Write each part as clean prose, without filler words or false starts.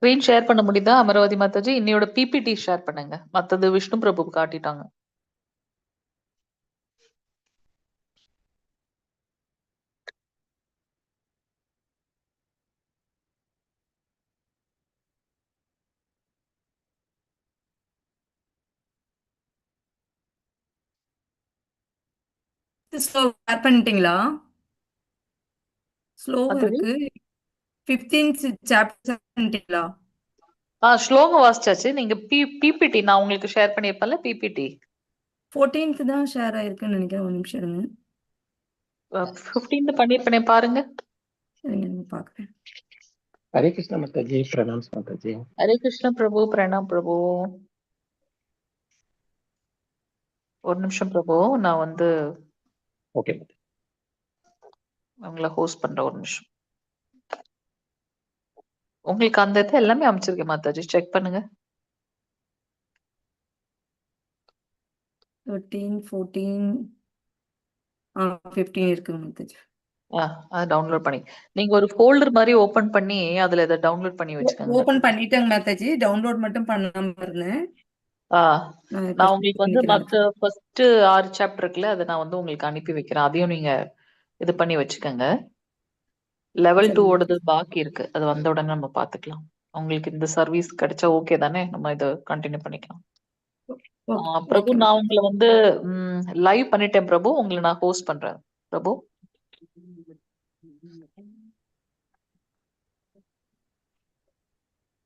Screen share பண்ண முடியுதா அமராவதி மாதாஜி? இன்னையோட பிபிடி ஷேர் பண்ணுங்க. மத்தது விஷ்ணு பிரபு காட்டிட்டாங்க. ஷேர் பண்ணிட்டீங்களா? ஸ்லோ மாதாஜி இருக்கு. 15th சாப்டர் பண்ணிட்டீங்களா? ஸ்லோகம் வாசிச்சாச்சு. நீங்க பிபிடி நான் உங்களுக்கு ஷேர் பண்ணியிருப்பேன்ல பிபிடி. 14th தான் ஷேர் ஆயிருக்குன்னு நினைக்கிறேன். ஒரு நிமிஷம் இருங்க. 15 பண்ணியிருப்பேனே பாருங்க. சரிங்க, நான் பாக்குறேன். हरे कृष्ण माता जी, प्रणाम माता जी। ஹரே கிருஷ்ண பிரபு, பிரணாம் பிரபு. ஒரு நிமிஷம் பிரபு, நான் வந்து ओके माता। உங்களை ஹோஸ்ட் பண்றேன். ஒரு நிமிஷம். உங்களுக்கு அந்த இடத்த எல்லாமே அமைச்சிருக்கேன் மாதாஜி, செக் பண்ணுங்க. 13, 14, 15 இருக்குங்க மாதாஜி. அதை டவுன்லோட் பண்ணி நீங்க ஒரு ஃபோல்டர் மாதிரி ஓபன் பண்ணி அதுல இதை டவுன்லோட் பண்ணி வச்சுக்கோங்க. ஓபன் பண்ணிட்டேங்க மாதாஜி. டவுன்லோட் மட்டும் பண்ணாம இருந்தேன். நான் உங்களுக்கு வந்து மத்த ஃபர்ஸ்ட் 6 சாப்டர் இருக்குல்ல, அதை நான் வந்து உங்களுக்கு அனுப்பி வைக்கிறேன். அதையும் நீங்க இது பண்ணி வச்சுக்கோங்க. லெவல் 2 ஓடது பாக்கி இருக்கு, அது வந்த உடனே நம்ம பாத்துக்கலாம். உங்களுக்கு இந்த சர்வீஸ் கிடைச்சா ஓகே தானே? நம்ம இதை கண்டினியூ பண்ணிக்கலாம். பிரபு, நான் உங்களை வந்து லைவ் பண்ணிட்டேன் பிரபு. உங்களை நான் ஹோஸ்ட் பண்றேன் பிரபு.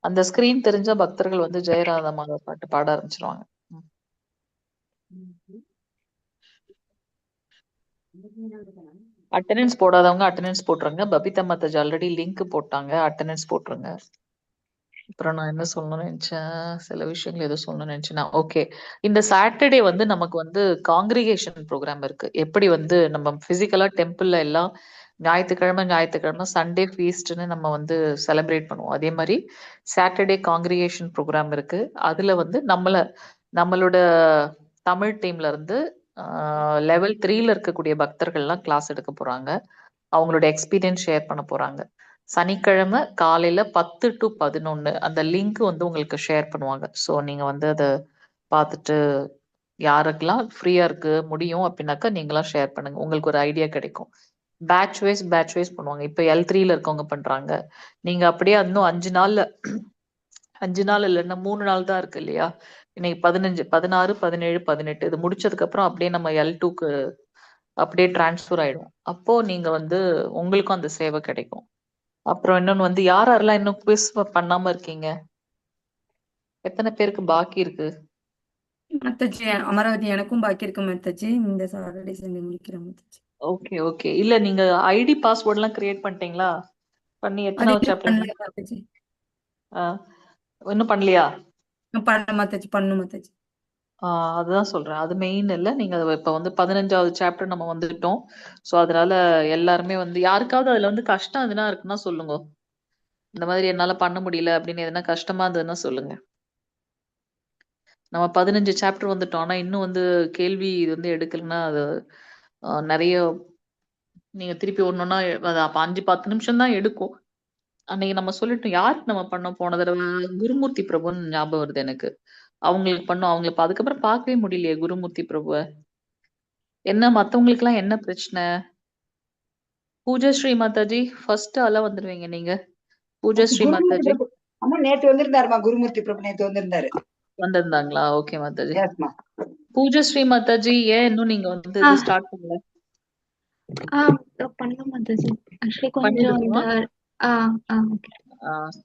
அந்த ஸ்கிரீன் தெரிஞ்ச பக்தர்கள் வந்து ஜெயராதா மாதா பாட்டு பாட ஆரம்பிச்சிருவாங்க. அட்டெண்டன்ஸ் போடாதவங்க அட்டெண்டன்ஸ் போட்டுருங்க. பபிதா மாதாஜி ஆல்ரெடி லிங்க் போட்டாங்க, அட்டெண்டன்ஸ் போட்டுருங்க. அப்புறம் நான் என்ன சொல்லணும்னு நினைச்சேன், சில விஷயங்கள் எதுவும் சொல்லணும்னு நினைச்சேன். ஓகே, இந்த சாட்டர்டே வந்து நமக்கு வந்து காங்கிரிகேஷன் ப்ரோக்ராம் இருக்கு. எப்படி வந்து நம்ம பிசிக்கலா டெம்பிள்ல எல்லாம் ஞாயிற்றுக்கிழமை சண்டே ஃபீஸ்ட்னு நம்ம வந்து செலிப்ரேட் பண்ணுவோம். அதே மாதிரி சாட்டர்டே காங்கிரிகேஷன் ப்ரோக்ராம் இருக்கு. அதுல வந்து நம்மளோட தமிழ் டீம்ல இருந்து லெவல் 3ல இருக்கக்கூடிய பக்தர்கள்லாம் கிளாஸ் எடுக்க போறாங்க. அவங்களோட எக்ஸ்பீரியன்ஸ் ஷேர் பண்ண போறாங்க. சனிக்கிழமை காலையில 10 to 11 அந்த லிங்க் வந்து உங்களுக்கு ஷேர் பண்ணுவாங்க. ஸோ நீங்க வந்து அதை பார்த்துட்டு யாருக்கெல்லாம் ஃப்ரீயா இருக்கு முடியும் அப்படின்னாக்கா நீங்களாம் ஷேர் பண்ணுங்க. உங்களுக்கு ஒரு ஐடியா கிடைக்கும். பேட்ச் வைஸ் பண்ணுவாங்க. இப்போ L3ல இருக்கவங்க பண்றாங்க. நீங்க அப்படியே இன்னும் 5 நாள் இல்லைன்னா 3 நாள் தான் இருக்கு இல்லையா? இன்னைக்கு 15, 16, 17, 18 இது முடிச்சதுக்கு அப்புறம் அப்படியே நம்ம L2க்கு அப்படியே டிரான்ஸ்ஃபர் ஆயிடும். அப்போ நீங்க வந்து உங்களுக்கும் அந்த சேவை கிடைக்கும். அப்புறம் இன்னொன்னு வந்து யாரெல்லாம் இன்னும் குவிஸ் பண்ணாம இருக்கீங்க? எத்தனை பேருக்கு பாக்கி இருக்கு? மாதாஜி, அமராவதி எனக்கும் பாக்கி இருக்கு மாதாஜி. இந்த சாட்டர்டே சண்டே முடிக்கிறேன் மாதாஜி. ஓகே. இல்ல நீங்க ஐடி பாஸ்வேர்ட் எல்லாம் கிரியேட் பண்ணிட்டீங்களா? பண்ணி எத்தனாவது சாப்டர்? இன்னும் பண்ணலையா? பண்ண மாதாஜி, பண்ணும் மாதாஜி. அதுதான் சொல்றேன். அது மெயின் இல்ல. நீங்க இப்ப வந்து 15வது சாப்டர் நம்ம வந்துட்டோம். சோ அதனால எல்லாருமே வந்து யாருக்காவது அதுல வந்து கஷ்டம் எதுனா இருக்குன்னா சொல்லுங்க. இந்த மாதிரி என்னால பண்ண முடியல அப்படின்னு எதுனா கஷ்டமா இருந்ததுன்னா சொல்லுங்க. நம்ம 15 சாப்டர் வந்துட்டோம். ஆனா இன்னும் வந்து கேள்வி இது வந்து எடுக்கலன்னா அது நிறைய நீங்க திருப்பி ஒன்னொன்னா அது அப்ப 5-10 நிமிஷம் தான் எடுக்கும். அன்னைக்கு நம்ம சொல்லிட்டோம். யாருக்கு நம்ம பண்ணோம் போன தடவை? குருமூர்த்தி பிரபுன்னு ஞாபகம் வருது எனக்கு. அவங்களுக்கு பண்ணோம். அவங்களுக்கு அதுக்கப்புறம் பார்க்கவே முடியலையே குருமூர்த்தி பிரபுவை. என்ன மத்தவங்களுக்கு எல்லாம் என்ன பிரச்சனை? பூஜா ஸ்ரீ மாதாஜி ஃபர்ஸ்ட் ஆளா வந்துருவீங்க நீங்க. பூஜா ஸ்ரீ மாதாஜி அம்மா நேத்து வந்திருந்தாருமா. குருமூர்த்தி பிரபு நேத்து வந்திருந்தாரு. வந்திருந்தாங்களா? ஓகே மாதாஜி. Yes, பூஜா ஸ்ரீ மாதாஜி ஏன் இன்னும் நீங்க வந்து இது ஸ்டார்ட் பண்ணல? பண்ணலாம் மாதாஜி. ஆக்சுவலி கொஞ்சம் இந்த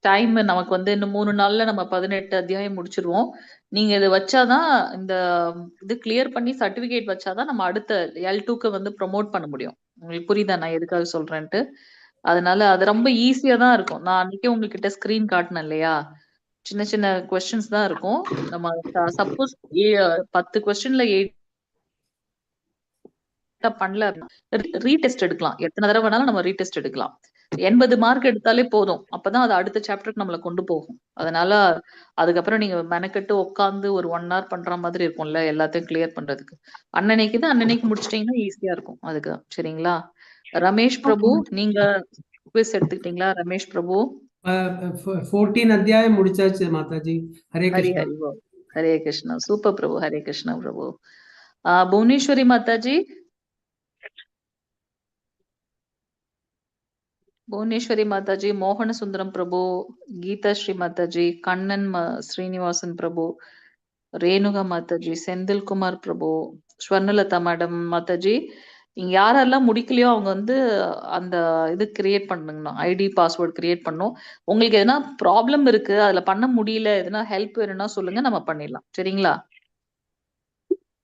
டைம் நமக்கு வந்து இன்னும் 3 நாள்ல நம்ம 18 அத்தியாயம் முடிச்சிருவோம். நீங்க இதை வச்சாதான் இந்த இது கிளியர் பண்ணி சர்டிபிகேட் வச்சாதான் நம்ம அடுத்த L2க்கு வந்து ப்ரொமோட் பண்ண முடியும். உங்களுக்கு புரியுதா நான் எதுக்காக சொல்றேன்ட்டு? அதனால அது ரொம்ப ஈஸியா தான் இருக்கும். நான் அன்னைக்கே உங்ககிட்ட ஸ்கிரீன் காட்டினேன் இல்லையா? சின்ன சின்ன கொஸ்டின்ஸ் தான் இருக்கும். நம்ம சப்போஸ் 10 கொஸ்டின்ல 8 பண்ணல ரீடெஸ்ட் எடுக்கலாம். எத்தனை தடவை வேணாலும் நம்ம ரீடெஸ்ட் எடுக்கலாம். 80 மார்க் எடுத்தாலே போதும். அப்பதான் அது அடுத்த சாப்டருக்கு நம்மளை கொண்டு போகும். அதனால அதுக்கப்புறம் நீங்க மெனக்கெட்டு உட்காந்து ஒரு 1 hour பண்ற மாதிரி இருக்கும்ல எல்லாத்தையும் கிளியர் பண்றதுக்கு. அன்னன்னைக்கு முடிச்சிட்டீங்கன்னா ஈஸியா இருக்கும். அதுக்குதான். சரிங்களா? ரமேஷ் பிரபு, நீங்க குவிஸ் எடுத்துக்கிட்டீங்களா? ரமேஷ் பிரபு 14 அத்தியாயம் முடிச்சாச்சு மாதாஜி. ஹரே ஹரி கிருஷ்ணா. ஹரி போல். ஹரே கிருஷ்ணா. சூப்பர் பிரபு. ஹரே கிருஷ்ணா பிரபு. புவனேஸ்வரி மாதாஜி, புவனேஸ்வரி மாதாஜி, மோகன சுந்தரம் பிரபு, கீதா ஸ்ரீ மாதாஜி, கண்ணன் ஸ்ரீனிவாசன் பிரபு, ரேணுகா மாதாஜி, செந்தில்குமார் பிரபு, ஸ்வர்ணலதா மேடம் மாதாஜி, இங்க யாரெல்லாம் முடிக்கலையோ அவங்க வந்து அந்த இது கிரியேட் பண்ணுங்கண்ணா, ஐடி பாஸ்வேர்ட் கிரியேட் பண்ணும். உங்களுக்கு எதனா ப்ராப்ளம் இருக்கு, அதுல பண்ண முடியல, எதனா ஹெல்ப் வேணும்னா சொல்லுங்க, நம்ம பண்ணிடலாம். சரிங்களா?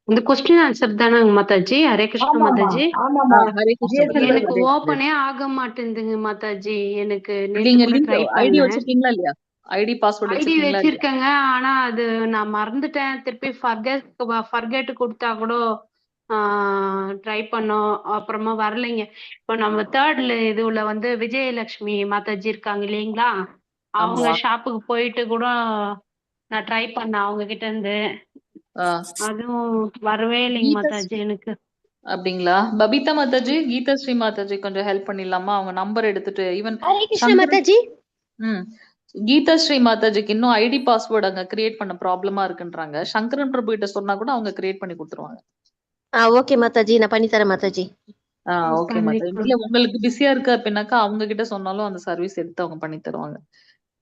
இந்த கொஸ்டின் ஆன்சர் தானங்க மாதாஜி? ஹரே கிருஷ்ணா ஆமாமா மாதாஜி. ஆமாமா ஹரே கிருஷ்ண ஜெயசங்கர் பிரபு. எனக்கு ஹரே ஓபனே ஆக மாட்டேங்குதுங்க மாதாஜி. எனக்கு நேத்து நீங்க கூட லிங்க் ட்ரை ஐடி பண்ணேன். வச்சிருக்கீங்களா இல்லையா? ஐடி பாஸ்வேர்ட் ஐடி வச்சிருக்கீங்களா இல்லையா? வச்சிருக்கேங்க. ஆனா அது நான் மறந்துட்டேன். திருப்பி ஃபர்கெட் கொடுத்தா கூட ட்ரை பண்ணோம். அப்புறமா வரலைங்க. இப்போ நம்ம தேர்ட்ல இதுல வந்து விஜயலட்சுமி மாதாஜி இருக்காங்க இல்லைங்களா? அவங்க ஆமா. ஷாப்புக்கு போயிட்டு கூட நான் ட்ரை பண்ணேன் அவங்க கிட்ட இருந்து. அதுவும் வரவே இல்லைங்க கீதா மாதாஜி எனக்கு. அப்படிங்களா? பபிதா மாதாஜி, கீதா ஸ்ரீ மாதாஜி கொஞ்சம் ஹெல்ப் பண்ணிடலாமா? அவங்க நம்பர் எடுத்துட்டு ஈவன் ஹரே கிருஷ்ண சங்கர் மாதாஜி. ம் கீதா ஸ்ரீ மாதாஜிக்கு இன்னும் ஐடி பாஸ்வேர்டு அங்க கிரியேட் பண்ண ப்ராப்ளமா இருக்குன்றாங்க. சங்கரன் பிரபு கிட்ட சொன்னா கூட அவங்க கிரியேட் பண்ணி கொடுத்துருவாங்க. ஓகே மாதாஜி, நான் பண்ணி தரேன் மாதாஜி. ஓகே மாதாஜி. இல்ல உங்களுக்கு பிஸியா இருக்கு அப்படின்னாக்கா அவங்க கிட்ட சொன்னாலும் அந்த சர்வீஸ் எடுத்து அவங்க பண்ணி தருவாங்க.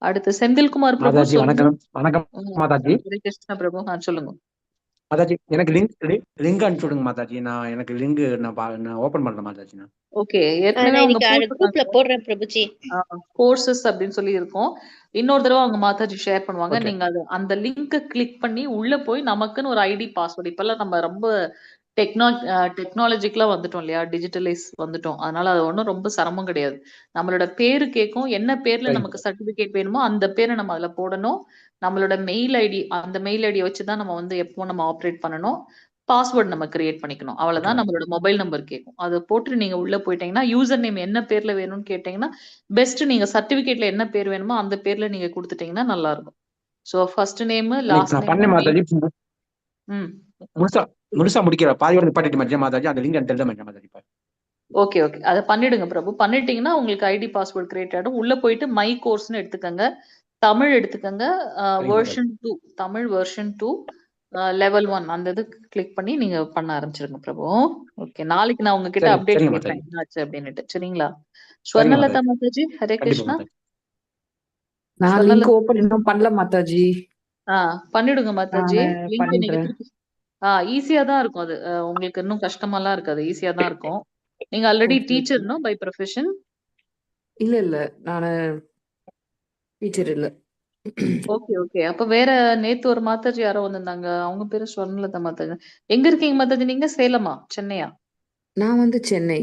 அடுத்து செந்தில்குமார் பிரபு மாதாஜி சொல்லுங்க. வணக்கம். வணக்கம் மாதாஜி. ஹரே கிருஷ்ணா பிரபு. சொல்லுங்க மாதாஜி எனக்கு லிங்க் அனுப்பிச்சு விடுங்க மாதாஜி. எனக்கு லிங்க் நான் ஓபன் பண்றேன் மாதாஜி. நான் ஓகே. ஏற்கனவே நான் அவங்க இன்னைக்கு குரூப்ல போடுறேன் பிரபுஜி. கோர்சஸ் அப்படின்னு சொல்லி இருக்கும். இன்னொரு தடவை அவங்க மாதாஜி ஷேர் பண்ணுவாங்க. ஓகே. நீங்க அது அந்த லிங்க் கிளிக் பண்ணி உள்ள போய் நமக்குன்னு ஒரு ஐடி பாஸ்வேர்டு, இப்பெல்லாம் நம்ம ரொம்ப டெக்னாலஜிக்கலா வந்துட்டோம் இல்லையா? டிஜிட்டலைஸ் வந்துட்டோம். அதனால அது ஒன்றும் ரொம்ப சிரமம் கிடையாது. நம்மளோட பேரு கேட்கும். என்ன பேர்ல சரிங்க நமக்கு சர்டிபிகேட் வேணுமோ அந்த பேரை நம்ம அதுல போடணும். நம்மளோட மெயில் ஐடி, அந்த மெயில் ஐடியை வச்சுதான் நம்ம வந்து எப்போ நம்ம ஆப்ரேட் பண்ணணும். பாஸ்வேர்ட் நம்ம கிரியேட் பண்ணிக்கணும். அவ்வளவுதான். நம்மளோட மொபைல் நம்பர் கேட்கும். அதை போட்டு நீங்க உள்ள போயிட்டீங்கன்னா யூசர் நேம் என்ன பேர்ல வேணும்னு கேட்டீங்கன்னா பெஸ்ட், நீங்க சர்டிபிகேட்ல என்ன பேர் வேணுமோ அந்த பேர்ல நீங்க கொடுத்துட்டீங்கன்னா நல்லா இருக்கும். சோ ஃபர்ஸ்ட் நேம், இன்னைக்கு லாஸ்ட் நான் நேம், பண்ணேன் மாதாஜி. முழுசா முடிக்கிற பாதியோட நிப்பாட்டிட்டு மாதாஜி. அந்த லிங்க் எனக்கு தெரிஞ்ச மாதாஜி. ஓகே ஓகே, அதை பண்ணிடுங்க பிரபு. பண்ணிட்டீங்கன்னா உங்களுக்கு ஐடி பாஸ்வேர்ட் கிரியேட் ஆகிடும். உள்ள போயிட்டு மை கோர்ஸ்னு எடுத்துக்கங்க, தமிழ் எடுத்துக்கங்க, வெர்ஷன் 2, தமிழ் வெர்ஷன் 2 லெவல் 1 அந்த இது கிளிக் பண்ணி நீங்க பண்ண ஆரம்பிச்சிருங்க பிரபு. ஓகே, நாளைக்கு நான் உங்ககிட்ட அப்டேட் சரிங்க கேட்பேன் மாதாஜி. என்னாச்சு அப்படின்னுட்டு. சரிங்களா? சரிங்க ஸ்வர்ணலதா மாதாஜி. மாதாஜி, ஹரே கண்டிப்பா கிருஷ்ணா. மாதாஜி. நான் லிங்க் ஓபன் இன்னும் பண்ணல மாதாஜி. பண்ணிடுங்க மாதாஜி. நான் லிங்க் நீங்க பண்ணிடுறேன். திருப்பி ஈஸியா தான் இருக்கும் அது. உங்களுக்கு இன்னும் கஷ்டமாலாம் இருக்காது, ஈஸியா தான் இருக்கும். நீங்க ஆல்ரெடி ஓகே ஓகே. டீச்சர்னோ பை ப்ரொஃபஷன்? இல்ல நானு டீச்சர் இல்ல. Okay okay. அப்ப வேற நேத்து ஒரு மாதாஜி யாரோ வந்திருந்தாங்க, அவங்க பேரு ஸ்வர்ணலதா மாதாஜி. எங்க இருக்கீங்க மாதாஜி நீங்க? சேலமா, சென்னையா? நான் வந்து சென்னை.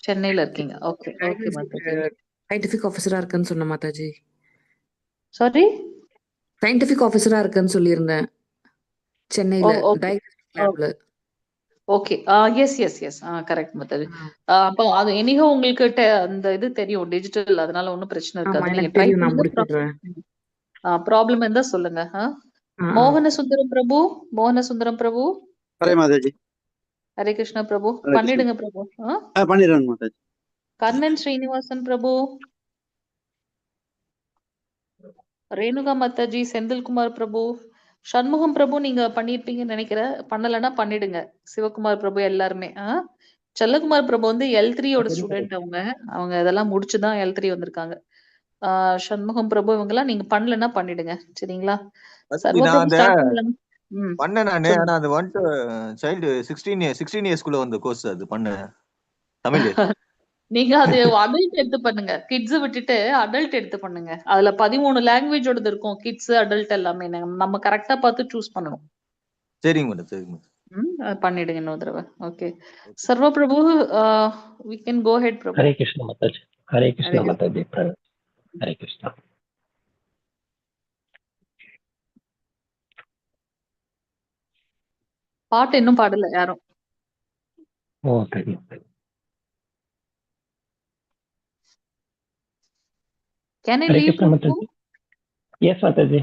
சென்னையில இருக்கீங்க. Okay okay Mataji. சயின்டிபிக் ஆஃபீஸரா இருக்கேன்னு சொன்ன மாதாஜி. சாரி? சயின்டிபிக் ஆஃபீஸரா இருக்கேன்னு சொல்லியிருந்தேன் சென்னையில ஓகே டயக்னோஸ்டிக் லேப்ல. Okay. Yes yes yes. Correct Mataji. அப்போ அது எனிஹோ உங்களுக்கு அந்த இது தெரியும் டிஜிட்டல், அதனால ஒன்றும் பிரச்சனை ஆமா இருக்காது. நீங்க எனக்கு ட்ரை தெரியும், நான் பண்ணுங்க. முடிச்சிடுறேன். ப்ராப்ளம் இருந்தா சொல்லுங்க. மோகன சுந்தரம் பிரபு, மோகன சுந்தரம் பிரபு. ஹரே மாதாஜி. ஹரே கிருஷ்ணா பிரபு. ஹரே கிருஷ்ணா. பண்ணிடுங்க பிரபு. பண்ணிடுறேன் மாதாஜி. கண்ணன் ஸ்ரீனிவாசன் பிரபு, ரேணுகா மாதாஜி, செந்தில்குமார் பிரபு, சண்முகம் பிரபு. நீங்க பண்ணிருப்பீங்கன்னு நினைக்கிறேன். பண்ணலைன்னா பண்ணிடுங்க. சிவகுமார் பிரபு எல்லாருமே. செல்லகுமார் பிரபு வந்து L3யோட ஸ்டூடெண்ட். அவங்க அவங்க இதெல்லாம் முடிச்சுதான் L3 வந்திருக்காங்க. சண்முகம் பிரபு இவங்கெல்லாம் நீங்க பண்ணலன்னா பண்ணிடுங்க. சரிங்களா? சர்வ நான் பிரபு அந்த ஸ்டார்ட் பண்ணலாம். பண்ணேன் நானு. சொல்லுங்க. ஆனா அது வந்துட்டு சைல்டு 16 இயர்ஸ்க்குள்ள வந்த கோர்ஸ் அது பண்ணேன் தமிழ். நீங்க அது அடல்ட் எடுத்து பண்ணுங்க. கிட்ஸ் விட்டுட்டு அடல்ட் எடுத்து பண்ணுங்க. அதுல 13 லாங்குவேஜோடது இருக்கும். கிட்ஸ், அடல்ட் எல்லாமே. நம்ம கரெக்டா பார்த்து சூஸ் பண்ணணும். சரிங்க மேடம், சரிங்க மேடம். பண்ணிடுங்க இன்னொரு தடவை. ஓகே, சர்வ பிரபு, we can go ahead பிரபு. ஹரே கிருஷ்ணா மாதாஜி. ஹரே கிருஷ்ணா ஹரே மாதாஜி. ஹரே கிருஷ்ணா. பாட்டு இன்னும் பாடல யாரும். சரி. Can I Hare leave Krishna Prabhu? Mataji. Yes Mataji.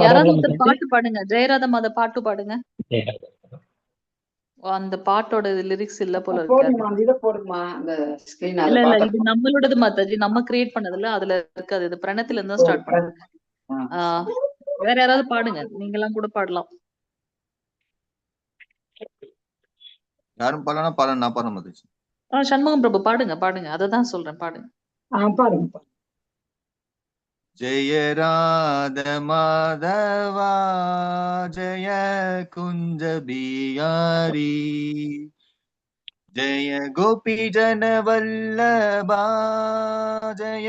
யாராவது ஒருத்தர் பாட்டு பாடுங்க. ஜெயராதா மாத பாட்டு பாடுங்க. அந்த பாட்டோட லிரிக்ஸ் இல்ல போல இருக்கு. போடுங்கம்மா, அந்த இதை போடுங்கம்மா, அந்த ஸ்கிரீன் இல்ல அதை இல்ல இது பார்க்கணும். நம்மளோடது மாதாஜி, நம்ம கிரியேட் பண்ணதுல அதுல இருக்காது. இது பிரணத்துல இருந்து தான் ஸ்டார்ட் பண்ணது. வேற யாராவது பாடுங்க, நீங்க எல்லாம் கூட பாடலாம். யாரும் பாடலாம் பாடலாம், நான் பாட மாட்டேச்சு. சண்முகம் பிரபு பாடுங்க பாடுங்க, அததான் சொல்றேன், பாடுங்க. பாருங்க. ஜெய ராத மாதவா ஜெய குஞ்ச பியாரி ஜெய கோபி ஜன வல்லபா ஜெய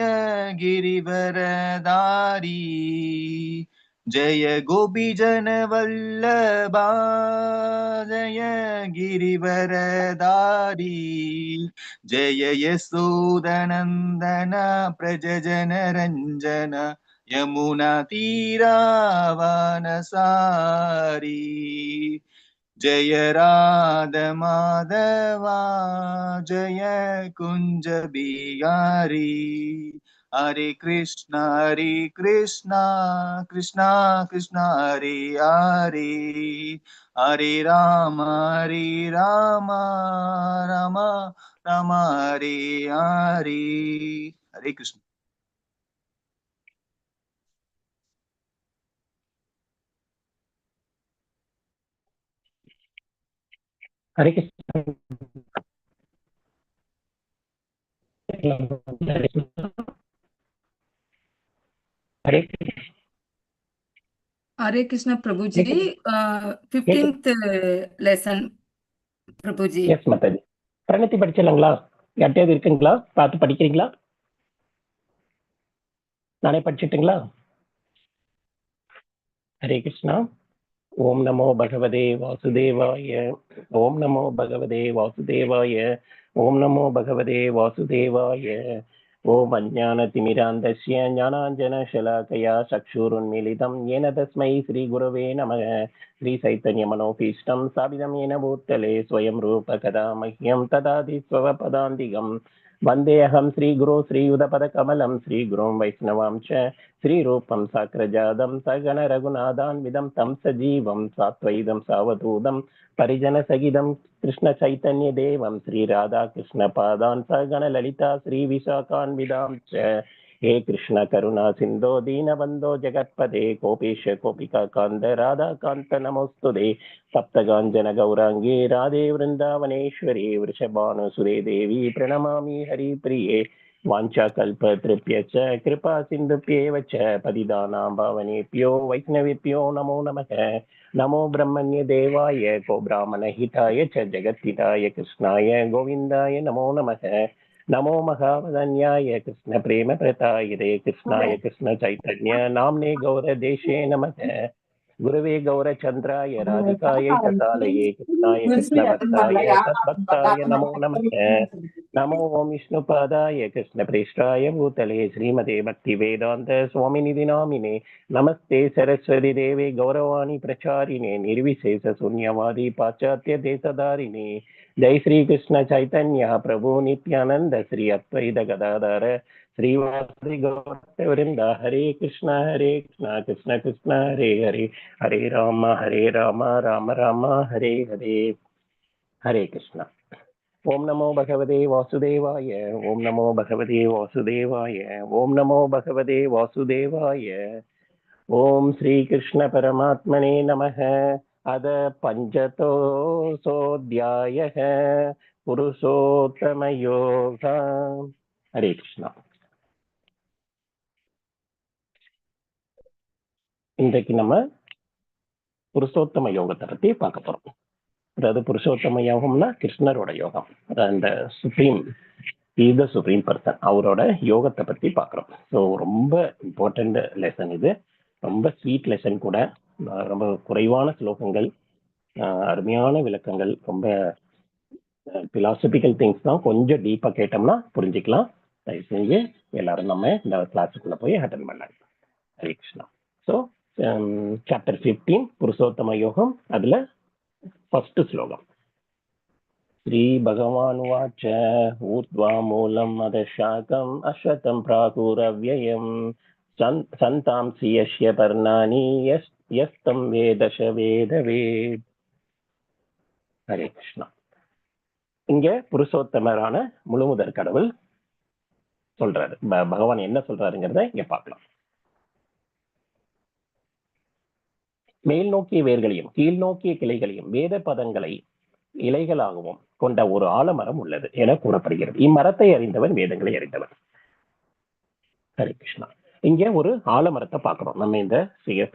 गिरिवरधारी जय गोपी जन वल्लभा जय गिरिवरधारी जय यशोदनंदन प्रज जन रंजन यमुना तीरावनसारी जय राध माधवा जय कुंज बिहारी हरे कृष्णा कृष्णा कृष्णा हरे हरे हरे राम राम राम हरे हरे हरे कृष्ण. हरे कृष्ण. हरे कृष्णा प्रभु जी. 15th lesson प्रभु जी. எஸ் மாதாஜி. பிரணத்தி படிச்சிடலாங்களா? யார்ட்டையாவது இருக்குங்களா? பார்த்து படிக்கிறீங்களா? நானே படிச்சுட்டுங்களா? ஹரே கிருஷ்ணா. ஓம் நமோ பகவதே வாசுதேவாய. ஓம் நமோ பகவதே வாசுதேவாய. ஓம் நமோ பகவதே வாசுதேவாய. ஓம் அஞ்ஞானதிமிராந்தஸ்ய ஞானாஞ்சனशलाकया चक्षुरुन्मीलितं येन तस्मै श्रीगुरवे नमः. श्रीचैतन्यमनोभीष्टं स्थापितं येन भूतले स्वयं रूपकदा मह्यं ददाति स्वपदान्तिकं. वन्देऽहं श्रीगुरो श्रीयुतपदकमलं श्रीगुरुं वैष्णवां च श्रीरूपं साग्रजातं सगणरघुनाथान्वितं तं सजीवं सात्वैतं सावधूतं परिजनसहितं कृष्णचैतन्यदेवं श्रीराधाकृष्णपादान् सगणललिता श्रीविशाखान्वितां च. हे कृष्ण करुणा सिन्धो दीनबन्धो जगत्पते गोपेश गोपिकान्त राधाकान्त नमोस्तुते. सप्तगाञ्जन गौराङ्गी राधे वृन्दावनेश्वरी वृषभानुसुरे देवी प्रणमामि हरिप्रिये. वाञ्छाकल्पतृभ्यश्च कृपा सिन्धुभ्येव च पतितानां पावनेभ्यो वैष्णवेभ्यो नमो नमः. नमो ब्रह्मण्य देवाय गो ब्राह्मणहिताय च जगद्हिताय कृष्णाय गोविन्दाय नमो नमः. नमो महावदन्याय कृष्ण प्रेम प्रतायते कृष्णाय कृष्ण चैतन्य नाम्ने गौरदेशे नमः. गुरवे गौरचन्द्राय राधिकायै कसालये कृष्णाय कृष्णभक्ताय तद्भक्ताय नमो नमः. नमो ओं विष्णुपादाय कृष्णप्रेष्ठाय भूतले श्रीमते भक्तिवेदान्त स्वामिनिधि नामिने. नमस्ते सरस्वती देवे गौरवाणी प्रचारिणे निर्विशेष शून्यवादी पाश्चात्य देशधारिणे. जय श्री कृष्ण चैतन्य प्रभु नित्यानंद श्री अद्वैत गदाधर श्रीवासदि गौरवृंद. हरे कृष्ण कृष्ण कृष्ण हरे हरे हरे राम राम राम हरे हरे. हरे कृष्ण. ओम नमो भगवते वासुदेवाय. ओम नमो भगवते वासुदेवाय. ओम नमो भगवते वासुदेवाय. ओम श्री कृष्ण परमात्मने नमः. अद पंचतोऽध्यायः पुरुषोत्तमयोग. हरे कृष्णा. இன்றைக்கு நம்ம புருஷோத்தம யோகத்தை பத்தி பார்க்க போறோம். அதாவது புருஷோத்தம யோகம்னா கிருஷ்ணரோட யோகம். அந்த சுப்ரீம் பர்சன் அவரோட யோகத்தை பத்தி பார்க்குறோம். ஸோ ரொம்ப இம்பார்ட்டண்ட் லெசன் இது. ரொம்ப ஸ்வீட் லெசன் கூட. ரொம்ப குறைவான ஸ்லோகங்கள், அருமையான விளக்கங்கள், ரொம்ப பிலாசபிக்கல் திங்ஸ் தான். கொஞ்சம் டீப்பாக கேட்டோம்னா புரிஞ்சுக்கலாம். தயவு செஞ்சு எல்லாரும் நம்ம இந்த கிளாஸுக்குள்ள போய் அட்டன் பண்ணலாம். ஹரே கிருஷ்ணா. ஸோ சாப்டர் 15 புருஷோத்தம யோகம். அதுல ஃபர்ஸ்ட் ஸ்லோகம். श्री भगवानुवाच ऊर्ध्वा मूलम् अधशाकम् अश्वत्थं प्राहुरव्ययम् सन्तांसि यस्य पर्णानि यस्तं वेद स वेदवेत्. ஹரே கிருஷ்ணா. இங்க புருஷோத்தமரான முழுமுதற் கடவுள் சொல்றாரு. பகவான் என்ன சொல்றாருங்கிறத இங்க பார்க்கலாம். மேல் நோக்கிய வேர்களையும் கீழ் நோக்கிய கிளைகளையும் வேத பதங்களை இலைகளாகவும் கொண்ட ஒரு ஆலமரம் உள்ளது என கூறப்படுகிறது. இம்மரத்தை அறிந்தவன் வேதங்களை அறிந்தவன். ஹரே கிருஷ்ணா. இங்க ஒரு ஆலமரத்தை பார்க்கிறோம். நம்ம இந்த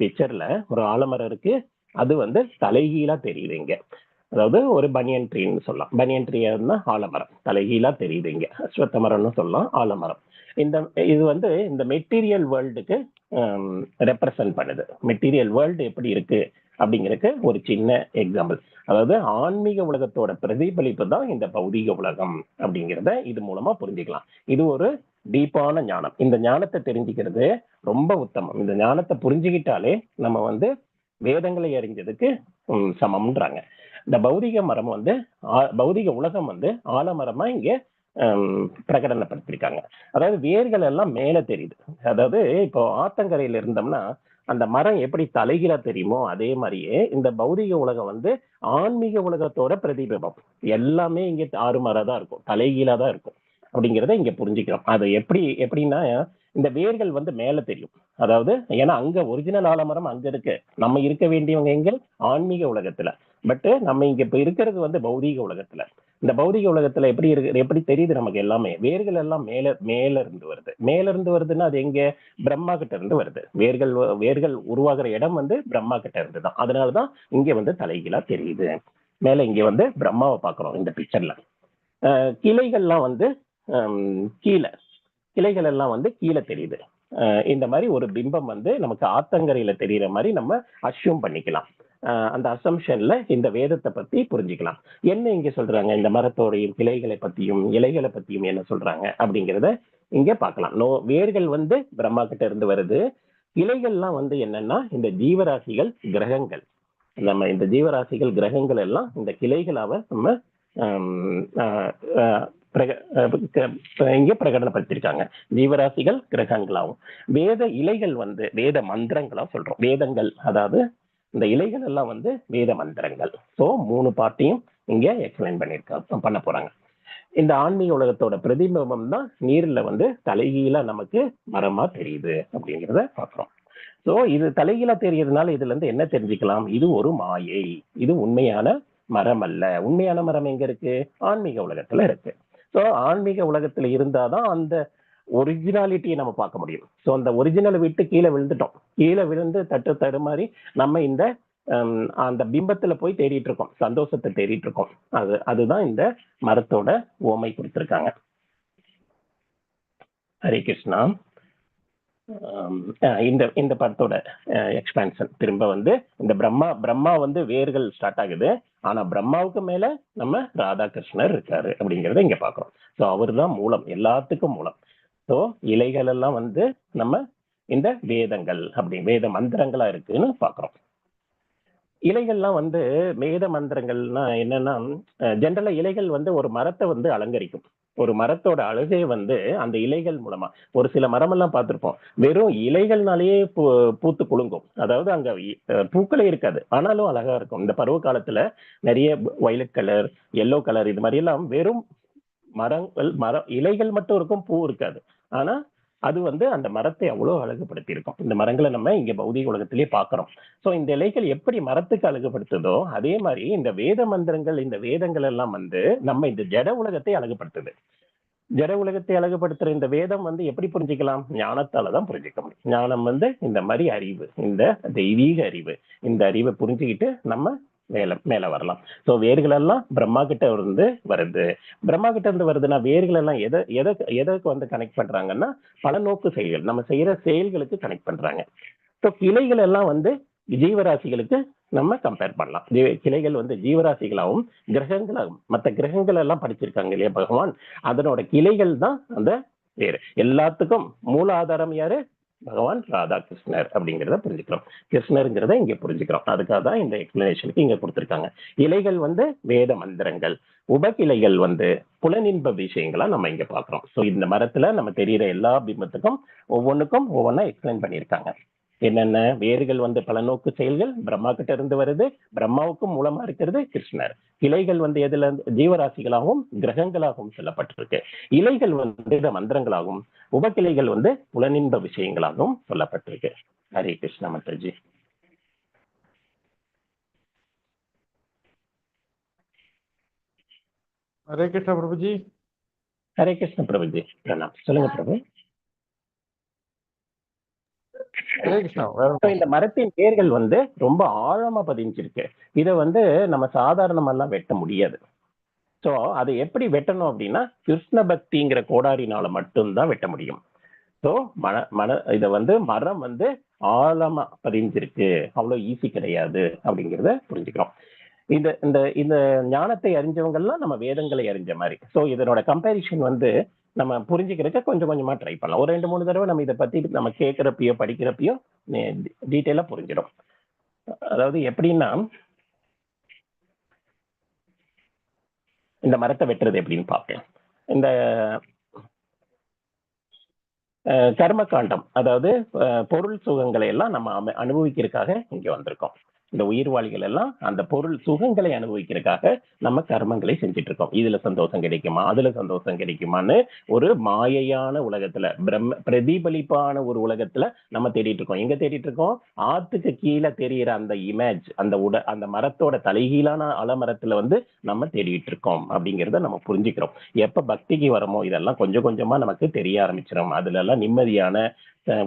பிக்சர்ல ஒரு ஆலமரம் இருக்கு. அது வந்து தலைகீழா தெரியுது இங்க. அதாவது ஒரு பனியன் ட்ரீன்னு சொல்லலாம். பனியன் ட்ரீ ஆலமரம் தலைகீழா தெரியுது இங்க. அஸ்வத்த மரம்னு சொல்லலாம், ஆலமரம். இது வந்து இந்த மெட்டீரியல் வேர்ல்டுக்கு ரெப்ரசன்ட் பண்ணுது. மெட்டீரியல் வேர்ல்டு எப்படி இருக்கு அப்படிங்கிறதுக்கு ஒரு சின்ன எக்ஸாம்பிள். அதாவது ஆன்மீக உலகத்தோட பிரதிபலிப்பு தான் இந்த பௌதீக உலகம் அப்படிங்கிறத இது மூலமா புரிஞ்சுக்கலாம். இது ஒரு டீப்பான ஞானம். இந்த ஞானத்தை தெரிஞ்சுக்கிறது ரொம்ப உத்தமம். இந்த ஞானத்தை புரிஞ்சுக்கிட்டாலே நம்ம வந்து வேதங்களை அறிஞ்சதுக்கு சமம்ன்றாங்க. இந்த பௌதிக மரம் வந்து பௌதிக உலகம் வந்து ஆலமரமா இங்க பிரகடனப்படுத்திருக்காங்க. அதாவது வேர்கள் எல்லாம் மேல தெரியுது. அதாவது இப்போ ஆத்தங்கரையில இருந்தோம்னா அந்த மரம் எப்படி தலைகீழா தெரியுமோ அதே மாதிரியே இந்த பௌதிக உலகம் வந்து ஆன்மீக உலகத்தோட பிரதிபிம்பம். எல்லாமே இங்க ஆறுமாறா தான் இருக்கும், தலைகீழா தான் இருக்கும் அப்படிங்கிறத இங்க புரிஞ்சுக்கிறோம். அது எப்படின்னா இந்த வேர்கள் வந்து மேல தெரியும். அதாவது ஏன்னா அங்க ஒரிஜினல் ஆலமரம் அங்க இருக்கு. நம்ம இருக்க வேண்டியவங்க எங்க ஆன்மீக உலகத்துல. பட் நம்ம இங்க இப்ப இருக்கிறது வந்து பௌதீக உலகத்துல. இந்த பௌதிக உலகத்துல எப்படி தெரியுது நமக்கு எல்லாமே? வேர்கள் எல்லாம் மேல இருந்து வருது. மேல இருந்து வருதுன்னா அது எங்க? பிரம்மா கிட்ட இருந்து வருது. வேர்கள் உருவாகிற இடம் வந்து பிரம்மா கிட்ட இருந்துதான். அதனாலதான் இங்க வந்து தலைகீழா தெரியுது. மேல இங்க வந்து பிரம்மாவை பாக்குறோம் இந்த பிக்சர்ல. கிளைகள்லாம் வந்து கிளைகள் எல்லாம் வந்து கீழே தெரியுது. இந்த மாதிரி ஒரு பிம்பம் வந்து நமக்கு ஆத்தங்கரையில தெரியுற மாதிரி நம்ம அஸ்யூம் பண்ணிக்கலாம். அந்த அசம்ஷன்ல இந்த வேதத்தை பத்தி புரிஞ்சுக்கலாம். என்ன இங்க சொல்றாங்க? இந்த மரத்தோடையும் கிளைகளை பத்தியும் இலைகளை பத்தியும் என்ன சொல்றாங்க அப்படிங்கிறத இங்க பார்க்கலாம். வேர்கள் வந்து பிரம்மா கிட்ட இருந்து வருது. இலைகள்லாம் வந்து என்னன்னா இந்த ஜீவராசிகள் கிரகங்கள். நம்ம இந்த ஜீவராசிகள் கிரகங்கள் எல்லாம் இந்த கிளைகளாக நம்ம இங்க பிரகடனப்படுத்திருக்காங்க. ஜீவராசிகள் கிரகங்களாகவும் வேத இலைகள் வந்து வேத மந்திரங்களா சொல்றோம். வேதங்கள் அதாவது இந்த இலைகள் எல்லாம் வந்து வேத மந்திரங்கள். ஸோ 3 பார்ட்டையும் இங்க எக்ஸ்பிளைன் பண்ண போறாங்க. இந்த ஆன்மீக உலகத்தோட பிரதிபிம்பம் தான் நீர்ல வந்து தலைகீழா நமக்கு மரமா தெரியுது அப்படிங்கிறத பார்க்கிறோம். ஸோ இது தலைகீழா தெரியறதுனால இதுல இருந்து என்ன தெரிஞ்சுக்கலாம்? இது ஒரு மாயை, இது உண்மையான மரம் அல்ல. உண்மையான மரம் எங்க இருக்கு? ஆன்மீக உலகத்துல இருக்கு. ஸோ ஆன்மீக உலகத்துல இருந்தாதான் அந்த ஒரிஜினாலிட்டியை நம்ம பார்க்க முடியும். ஸோ அந்த ஒரிஜினலை விட்டு கீழே விழுந்துட்டோம். கீழே விழுந்து தடுமாறி நம்ம இந்த அந்த பிம்பத்துல போய் தேடிட்டு இருக்கோம், சந்தோஷத்தை தேடிட்டு இருக்கோம். அதுதான் இந்த மரத்தோட ஓமை கொடுத்திருக்காங்க. ஹரே கிருஷ்ணா. இந்த படத்தோட எக்ஸ்பான்ஷன் திரும்ப வந்து இந்த பிரம்மா வந்து வேர்கள் ஸ்டார்ட் ஆகுது. ஆனா பிரம்மாவுக்கு மேல நம்ம ராதாகிருஷ்ணர் இருக்காரு அப்படிங்கறத இங்க பாக்குறோம். ஸோ அவர் தான் மூலம், எல்லாத்துக்கும் மூலம். ஸோ இலைகள் எல்லாம் வந்து நம்ம இந்த வேதங்கள் அப்படி வேத மந்திரங்களா இருக்குன்னு பாக்குறோம். இலைகள்லாம் வந்து வேத மந்திரங்கள்னா என்னன்னா, ஜென்ரலா இலைகள் வந்து ஒரு மரத்தை வந்து அலங்கரிக்கும். ஒரு மரத்தோட அழகே வந்து அந்த இலைகள் மூலமா. ஒரு சில மரமெல்லாம் பார்த்திருப்போம், வெறும் இலைகள்னாலேயே பூத்து குலுங்கும். அதாவது அங்க பூக்களே இருக்காது, ஆனாலும் அழகா இருக்கும். இந்த பருவ காலத்துல நிறைய வயலட் கலர், எல்லோ கலர், இது மாதிரி எல்லாம் வெறும் இலைகள் மட்டும் இருக்கும், பூ இருக்காது. ஆனா அது வந்து அந்த மரத்தை அவ்வளவு அழகுபடுத்தி இருக்கும். இந்த மரங்களை நம்ம இங்க பௌதிக உலகத்திலேயே பாக்குறோம். சோ இந்த இலைகள் எப்படி மரத்துக்கு அழகுபடுத்துதோ அதே மாதிரி இந்த வேத மந்திரங்கள், இந்த வேதங்கள் எல்லாம் வந்து நம்ம இந்த ஜட உலகத்தை அழகுபடுத்துது. ஜட உலகத்தை அழகுபடுத்துற இந்த வேதம் வந்து எப்படி புரிஞ்சுக்கலாம்? ஞானத்தாலதான் புரிஞ்சுக்க முடியும். ஞானம் வந்து இந்த மாதிரி அறிவு, இந்த தெய்வீக அறிவு, இந்த அறிவை புரிஞ்சுக்கிட்டு நம்ம மேல வரலாம். சோ வேர்கள் எல்லாம் பிரம்மா கிட்ட இருந்து வருது. பிரம்மா கிட்ட இருந்து வருதுன்னா வேர்கள் எல்லாம் எதற்கு வந்து கனெக்ட் பண்றாங்கன்னா பல நோக்கு செயல்கள், நம்ம செய்யற செயல்களுக்கு கனெக்ட் பண்றாங்க. ஸோ கிளைகள் எல்லாம் வந்து ஜீவராசிகளுக்கு நம்ம கம்பேர் பண்ணலாம். கிளைகள் வந்து ஜீவராசிகளாகவும் கிரகங்களாகவும், மற்ற கிரகங்கள் எல்லாம் படிச்சிருக்காங்க இல்லையா பகவான், அதனோட கிளைகள் தான் அந்த வேறு. எல்லாத்துக்கும் மூல ஆதாரம் யாரு? பகவான் ராதாகிருஷ்ணர் அப்படிங்கிறத புரிஞ்சுக்கிறோம். கிருஷ்ணருங்கிறத இங்க புரிஞ்சுக்கிறோம். அதுக்காக தான் இந்த எக்ஸ்பிளனேஷனுக்கு இங்க கொடுத்திருக்காங்க. இலைகள் வந்து வேத மந்திரங்கள், உபகிளைகள் வந்து புலனின்ப விஷயங்களா நம்ம இங்க பாக்குறோம். ஸோ இந்த மரத்துல நம்ம தெரியிற எல்லா பிம்பத்துக்கும் ஒவ்வொன்றுக்கும் ஒவ்வொன்றா எக்ஸ்பிளைன் பண்ணியிருக்காங்க. என்னென்ன வேர்கள் வந்து பல நோக்கு செயல்கள் பிரம்மா கிட்ட இருந்து வருது, பிரம்மாவுக்கும் மூலமா இருக்கிறது கிருஷ்ணர். கிளைகள் வந்து எதுல ஜீவராசிகளாகவும் கிரகங்களாகவும் சொல்லப்பட்டிருக்கு. இலைகள் வந்து மந்திரங்களாகவும் உபகிளைகள் வந்து புலனின்ப விஷயங்களாகவும் சொல்லப்பட்டிருக்கு. ஹரே கிருஷ்ணா மாதாஜி. ஹரே கிருஷ்ணா பிரபுஜி. ஹரே கிருஷ்ண பிரபுஜி. பிரணாம். சொல்லுங்க பிரபு. இந்த மரத்தின் வேர்கள் வந்து ரொம்ப ஆழமா பதிஞ்சிருக்கு. இதை வந்து நம்ம சாதாரணமெல்லாம் வெட்ட முடியாது. சோ அதை எப்படி வெட்டணும் அப்படின்னா கிருஷ்ண பக்திங்கிற கோடாரினால மட்டும்தான் வெட்ட முடியும். ஸோ இதை வந்து மரம் வந்து ஆழமா பதிஞ்சிருக்கு, அவ்வளவு ஈஸி கிடையாது அப்படிங்கிறத புரிஞ்சுக்கிறோம். இந்த இந்த இந்த ஞானத்தை அறிஞ்சவங்கெல்லாம் நம்ம வேதங்களை அறிஞ்ச மாதிரி. ஸோ இதனோட கம்பேரிஷன் வந்து நம்ம புரிஞ்சுக்கிறதுக்கு கொஞ்சம் கொஞ்சமா ட்ரை பண்ணலாம். ஒரு 2-3 தடவை நம்ம இதை பத்தி நம்ம கேட்கிறப்பயோ படிக்கிறப்பயோ டீட்டெயிலா புரிஞ்சிடும். அதாவது எப்படின்னா, இந்த மரத்தை வெட்டுறது எப்படின்னு பார்க்கலாம். இந்த கர்மகாண்டம், அதாவது பொருள் சுகங்களை எல்லாம் நம்ம அனுபவிக்கிறதுக்காக இங்க வந்திருக்கோம். இந்த உயிர்வாளிகள் எல்லாம் அந்த பொருள் சுகங்களை அனுபவிக்கிறதுக்காக நம்ம கர்மங்களை செஞ்சுட்டு இருக்கோம். இதுல சந்தோஷம் கிடைக்குமா, அதுல சந்தோஷம் கிடைக்குமான்னு ஒரு மாயையான உலகத்துல, பிரதிபலிப்பான ஒரு உலகத்துல நம்ம தேடிட்டு இருக்கோம். எங்க தேடிட்டு இருக்கோம்? ஆத்துக்கு கீழே தெரியிற அந்த இமேஜ், அந்த மரத்தோட தலைகீழான அலமரத்துல வந்து நம்ம தேடிட்டு இருக்கோம் அப்படிங்கிறத நம்ம புரிஞ்சுக்கிறோம். எப்ப பக்திக்கு வரமோ இதெல்லாம் கொஞ்சம் கொஞ்சமா நமக்கு தெரிய ஆரம்பிச்சிடும். அதுல எல்லாம் நிம்மதியான